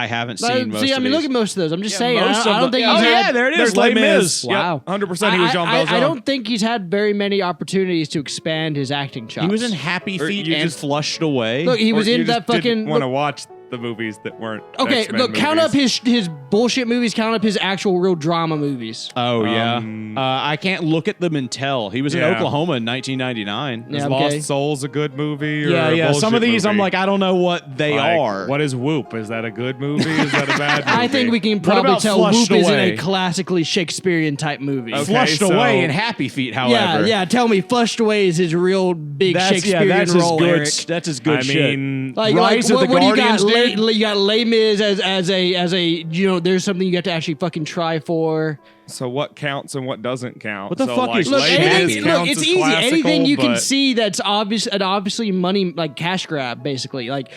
haven't seen most See, I of mean, these. look at most of those. I'm just saying. most I of don't them- think oh he's yeah, had. there it is. There's Les Les Mis. Mis. Wow. Yep, 100% he was Jean Valjean. I don't think he's had very many opportunities to expand his acting chops. He was in Happy Or Feet you and just- Flushed Away. Look, he was Or you in that just didn't fucking. want to watch the movies that weren't Okay, X-Men look, count up movies. his bullshit movies, count up his actual real drama movies. Oh yeah. Um, I can't look at them and tell. He was in Yeah. Oklahoma in 1999. Is Yeah, Lost okay. Souls a good movie? Or Yeah, a yeah. Some of bullshit these, I'm movie? like, I don't know what they Like, are. What is Whoop? Is that a good movie? Is that a bad movie? I think we can probably about tell Flushed Whoop isn't Away? a classically Shakespearean type movie. Okay, Flushed so- Away and Happy Feet, however. Yeah. Tell me, Flushed Away is his real big Shakespearean that's his role, good. Eric. That's his good I shit. mean, Like, Rise of the what do you Guardians, got? dude? You got Les Mis as a there's something you have to actually fucking try for. so what counts and what doesn't count? What the so fuck like, is Look, Les Happy Mis Feet? counts it's as easy. Anything classical, you can but- see that's obviously money, like cash grab, basically. Like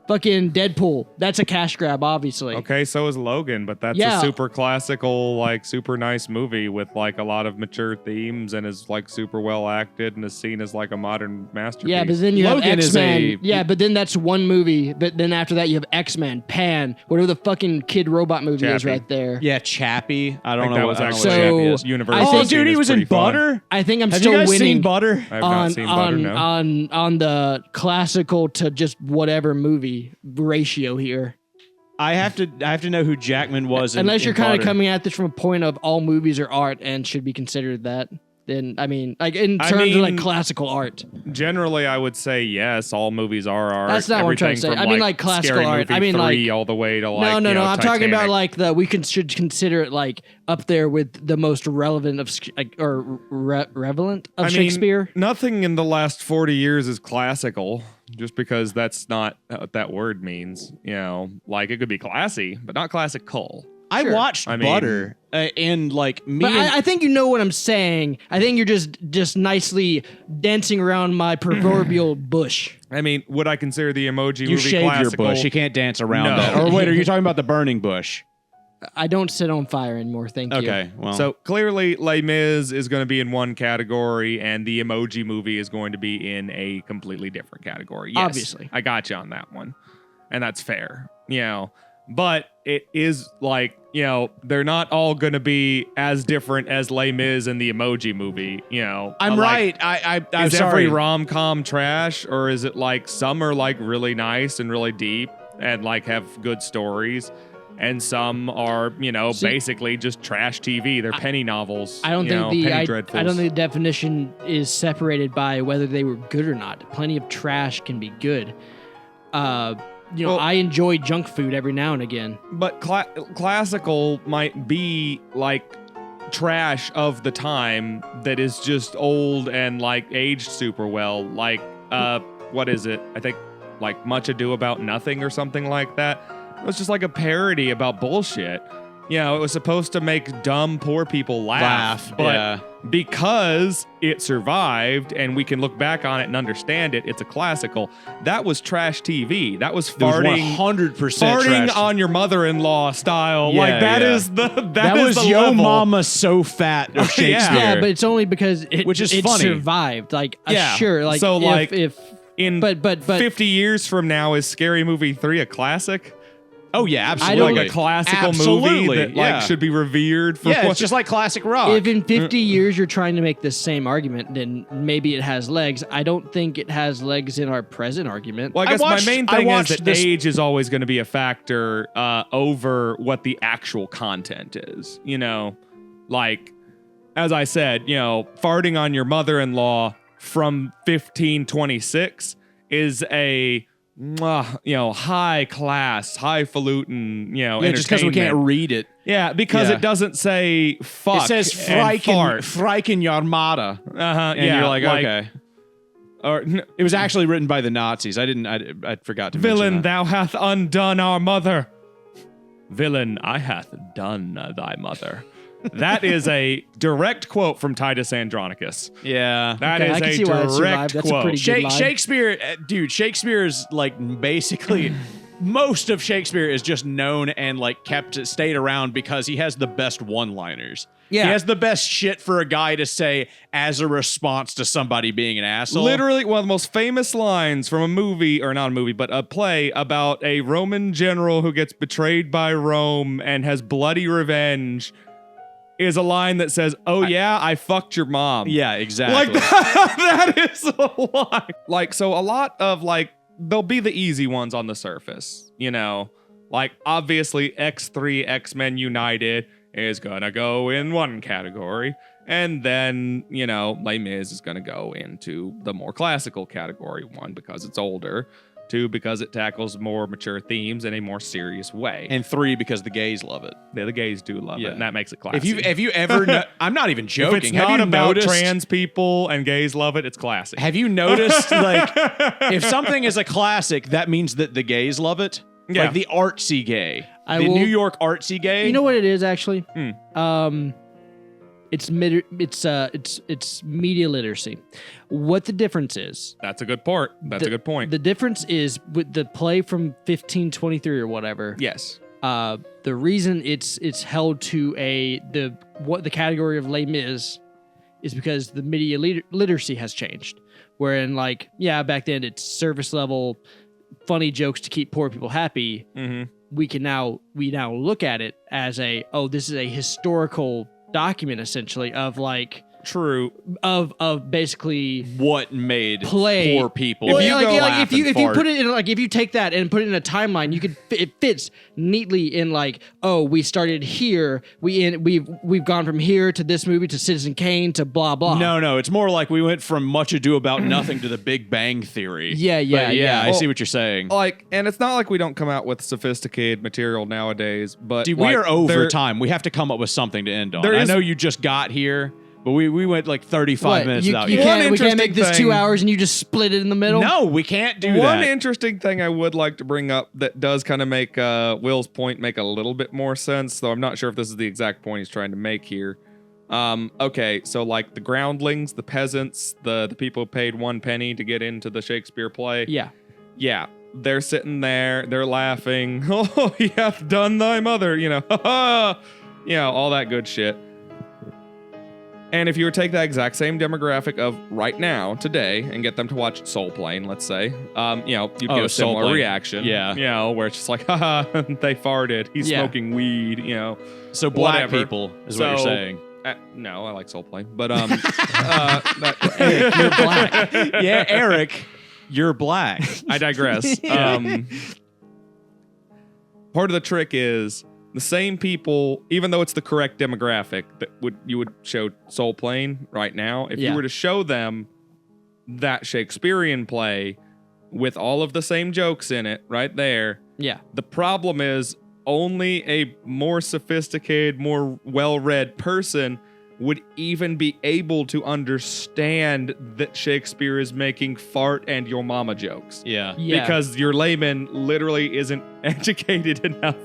fucking Deadpool, that's a cash grab, obviously. Okay, so is Logan, but that's Yeah. a super classical, like super nice movie with like a lot of mature themes and is like super well acted and is seen as like a modern masterpiece. Yeah, but then you Logan have is X-Men. a- Yeah, but then that's one movie. But then after that, you have X-Men, Pan, whatever the fucking kid robot movie is Chappie. right there. Yeah, Chappie. I I don't think know that what was I don't know actually what So, Chappie is. Universal. I Oh, think- dude, he was in Butter. I think I'm Have still you guys winning seen Butter? I've not seen Butter, no. on the classical to just whatever movie ratio here. I have to know who Jackman was. Unless you're kind of Butter. coming at this from a point of all movies are art and should be considered that. Then I mean, like in I terms of like mean- classical art. Generally, I would say yes. All movies are art. That's not what I'm trying to Everything say. from, I mean, like, classical Scary art. Movie I mean, 3 like- all the way to like No. you know, I'm talking about Titanic. like should consider it like up there with the most relevant of relevant of Shakespeare. Nothing in the last 40 years is classical, just because that's not what that word means. You know, like it could be classy, but not classical. I Sure. watched I mean- Butter, and like me. But and, I think you know what I'm saying. I think you're just nicely dancing around my proverbial bush. I mean, would I consider the Emoji you movie shaved classical? your bush. You can't dance around No. that. Or wait, are you talking about the burning bush? I don't sit on fire anymore. Thank you. Okay, well. So clearly, Les Mis is going to be in one category, and the Emoji Movie is going to be in a completely different category. Yes, Obviously. I got you on that one, and that's fair. You know, but it is like, you know, they're not all going to be as different as Les Mis and the Emoji Movie. You know, I'm like, right. I'm is sorry. every rom-com trash, or is it like some are like really nice and really deep and like have good stories, and some are, you know, See- basically just trash TV. They're penny novels. I don't you think know, the penny I dreadfuls. don't think the definition is separated by whether they were good or not. Plenty of trash can be good. You know, Well- I enjoy junk food every now and again. But classical might be like trash of the time that is just old and like aged super well. Like, what is it? I think like Much Ado About Nothing or something like that. It was just like a parody about bullshit. You know, it was supposed to make dumb poor people laugh, but yeah. because it survived and we can look back on it and understand it, it's a classical. That was trash TV. That was It was farting 100% farting trash. on your mother-in-law style. Yeah, like that yeah. is the That was the Yo level. Mama So Fat of Yeah. Shakespeare. Yeah, but it's only because it Which is it funny. survived. Like, Yeah. sure, like So, like, if In but 50 years from now, is Scary Movie 3 a classic? Oh yeah, I absolutely. don't- Like a classical Absolutely, movie that yeah. like should be revered for Yeah, what it's just like classic rock. if in 50 years you're trying to make the same argument, then maybe it has legs. I don't think it has legs in our present argument. Well, I I guess watched- my main I thing is watched that this- age is always going to be a factor over what the actual content is. You know, like, as I said, you know, farting on your mother-in-law from 1526 is a high class, highfalutin, just because we can't entertainment. read it. Yeah, because Yeah. it doesn't say fuck. It says and fart. Freiken Yarmada. And you're like, okay. Or It was actually written by the Nazis. I forgot to mention villain, that. thou hath undone our mother. Villain, I hath done thy mother. That is a direct quote from Titus Andronicus. Yeah. That Okay, I is can a see why it survived. direct That's a quote. pretty good line. Shakespeare is like basically most of Shakespeare is just known and like stayed around because he has the best one-liners. Yeah. He has the best shit for a guy to say as a response to somebody being an asshole. Literally one of the most famous lines from a movie, or not a movie, but a play about a Roman general who gets betrayed by Rome and has bloody revenge is a line that says, "Oh yeah, I fucked your mom." Yeah, exactly. Like that is a line. Like, so a lot of like, there'll be the easy ones on the surface, like obviously X3 X-Men United is gonna go in one category, and then Les Mis is gonna go into the more classical category. One, because it's older. Two, because it tackles more mature themes in a more serious way. And 3, because the gays love it. Yeah, the gays do love it, and that makes it classy. If you ever, I'm not even joking. If it's Have not you about noticed, trans people and gays love it, it's classic. Have you noticed, like, if something is a classic, that means that the gays love it? Yeah. Like the artsy gay. I New will- York artsy gay. You know what it is actually? Hmm. It's media literacy. What the difference is? That's a good part. That's a good point. The difference is with the play from 1523 or whatever. Yes. The reason it's held to the category of Les Mis is because the media literacy has changed. Wherein back then it's service level, funny jokes to keep poor people happy. Mm-hmm. We now look at it as this is a historical document essentially of True. of basically what made play poor people. Well, If you go laugh if you and fart. put it in if you take that and put it in a timeline, it fits neatly in we started here, we've gone from here to this movie to Citizen Kane to blah blah. No, it's more like we went from Much Ado About Nothing to The Big Bang Theory. Yeah. I Well, see what you're saying. And it's not like we don't come out with sophisticated material nowadays, but Dude, we are over time. We have to come up with something to end on. There I is- know you just got here, but we went 35 minutes without you you. can't, One we can't make interesting this 2 thing- hours and you just split it in the middle. No, we can't do One that. interesting thing I would like to bring up that does kind of make Will's point make a little bit more sense, though I'm not sure if this is the exact point he's trying to make here. Okay, so the groundlings, the peasants, the people who paid 1 penny to get into the Shakespeare play. Yeah. They're sitting there, they're laughing. Oh, he hath done thy mother, all that good shit. And if you were to take that exact same demographic of right now, today, and get them to watch Soul Plane, let's say, you'd get a Soul similar Plane. reaction. Yeah. Where it's just like, haha, they farted. He's Yeah. smoking weed, So black whatever. people is what you're So- saying. No, I like Soul Plane, but Eric, you're black. Yeah, Eric, you're black. I digress. Part of the trick is the same people, even though it's the correct demographic that you would show Soul Plane right now, if you Yeah. were to show them that Shakespearean play with all of the same jokes in it right there, Yeah. the problem is only a more sophisticated, more well-read person would even be able to understand that Shakespeare is making fart and your mama jokes. Yeah. Yeah. Because your layman literally isn't educated enough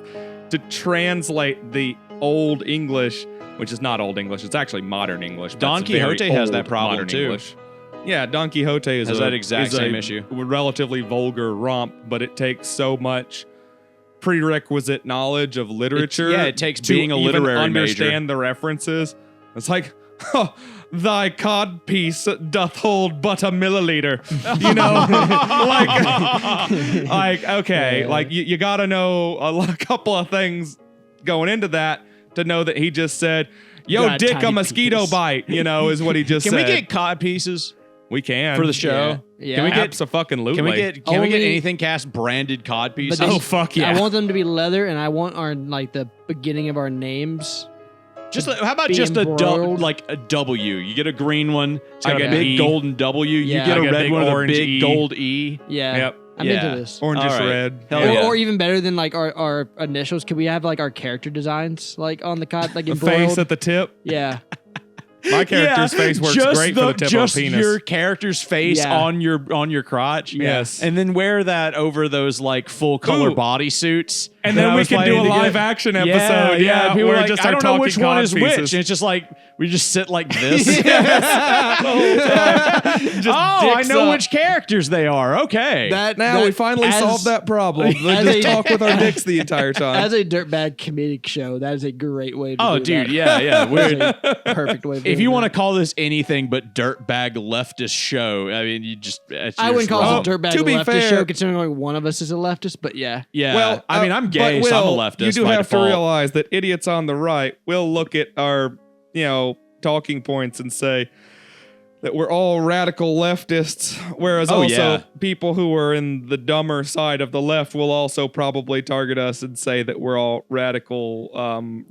to translate the old English, which is not old English, it's actually modern English. but Don it's very Quixote has old that problem modern too. English. Yeah, Don Quixote is Has that exact same a issue. relatively vulgar romp, but it takes so much prerequisite knowledge of literature. It takes to being a even literary understand the references. It's like, oh, thy codpiece doth hold but a milliliter. Okay, you gotta know a couple of things going into that to know that he just said, yo, Got dick, a tiny mosquito penis. bite, is what he just Can said. we get cod pieces We can. for the show? Yeah. Can we get Abso-fucking-lutely. Can we get Only- Anything Cast branded cod pieces? But Oh, fuck yeah. I want them to be leather, and I want our the beginning of our names Just how about be just embroiled. like a W? You get a green one. It's got I a get big E. golden W. Yeah. You get I a get red big one with a orange big E. gold E. Yeah. Yep. I'm Yeah. into this. Orangish All right. red. Hell Or, yeah. or even better than like our initials, could we have like our character designs like on the cod, like The embroiled? face at the tip. Yeah. My character's face works just great for the tip just of a penis. your character's face Yeah. on your crotch. Yes. And then wear that over those like full color Ooh. bodysuits. And that then I we was can do planning a to live get. action Yeah, episode. yeah. People where are like, just I our don't know talking which one cod is which. pieces. And it's just like we just sit like this. Just I dicks know up. which characters they are. Okay. Now we finally solved that problem. as Just a- talk with our dicks the entire time. As a dirtbag comedic show, that is a great way to Oh, do dude, that. yeah. That is a perfect way of If doing you want to that. call this anything but dirtbag leftist show, I mean, you just I wouldn't call wrong. it a dirtbag To be leftist fair- show, considering only one of us is a leftist, but yeah. Yeah. Well, I mean, I'm gay, but so I'm a Will, leftist. You do by have default. to realize that idiots on the right will look at our, talking points and say that we're all radical leftists, whereas Oh, also yeah. people who are in the dumber side of the left will also probably target us and say that we're all radical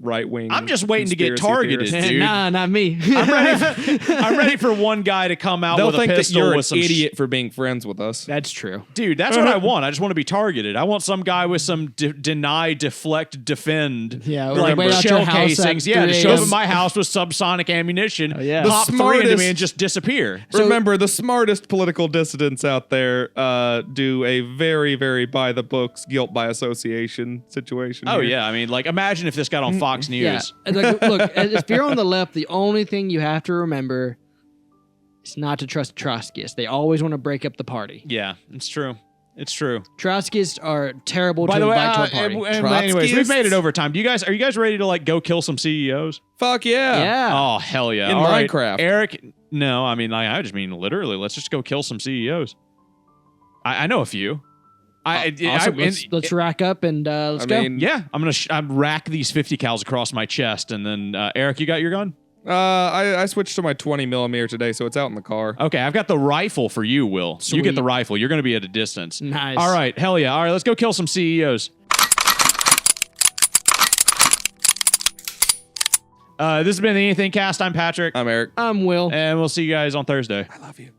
right wing. I'm just waiting to get targeted, dude. Nah, not me. I'm ready for one guy to come out They'll with a think that pistol you're an with some idiot for being friends with us. That's true. Dude, that's what I want. I just want to be targeted. I want some guy with some deny, deflect, defend, Yeah, like wait out your shell house at casings. Yeah, to 3 show up a.m. at my house with subsonic ammunition, yeah. The pop three into smartest- me and just disappear. Remember, the smartest political dissidents out there do a very, very by the books guilt by association situation. Oh here. yeah, I mean, like imagine if this got on Fox News. Yeah. And, like, look, if you're on the left, the only thing you have to remember is not to trust Trotskyists. They always want to break up the party. Yeah, it's true. It's true. Trotskyists are terrible By to the way, invite to a party. anyways, we've made it Trotskyists? over time. Are you guys ready to like go kill some CEOs? Fuck yeah. yeah. Oh hell yeah! In All right, Minecraft. Eric. No, I mean I just mean literally. Let's just go kill some CEOs. I know a few. Awesome. Let's rack up and let's I go. mean, Yeah, I'm gonna rack these 50 cals across my chest, and then Eric, you got your gun? I switched to my 20 millimeter today, so it's out in the car. Okay, I've got the rifle for you, Will. You Sweet. get the rifle. You're gonna be at a distance. Nice. All right, hell yeah. All right, let's go kill some CEOs. This has been the AnythingCast. I'm Patrick, I'm Eric. I'm Will. and we'll see you guys on Thursday. I love you.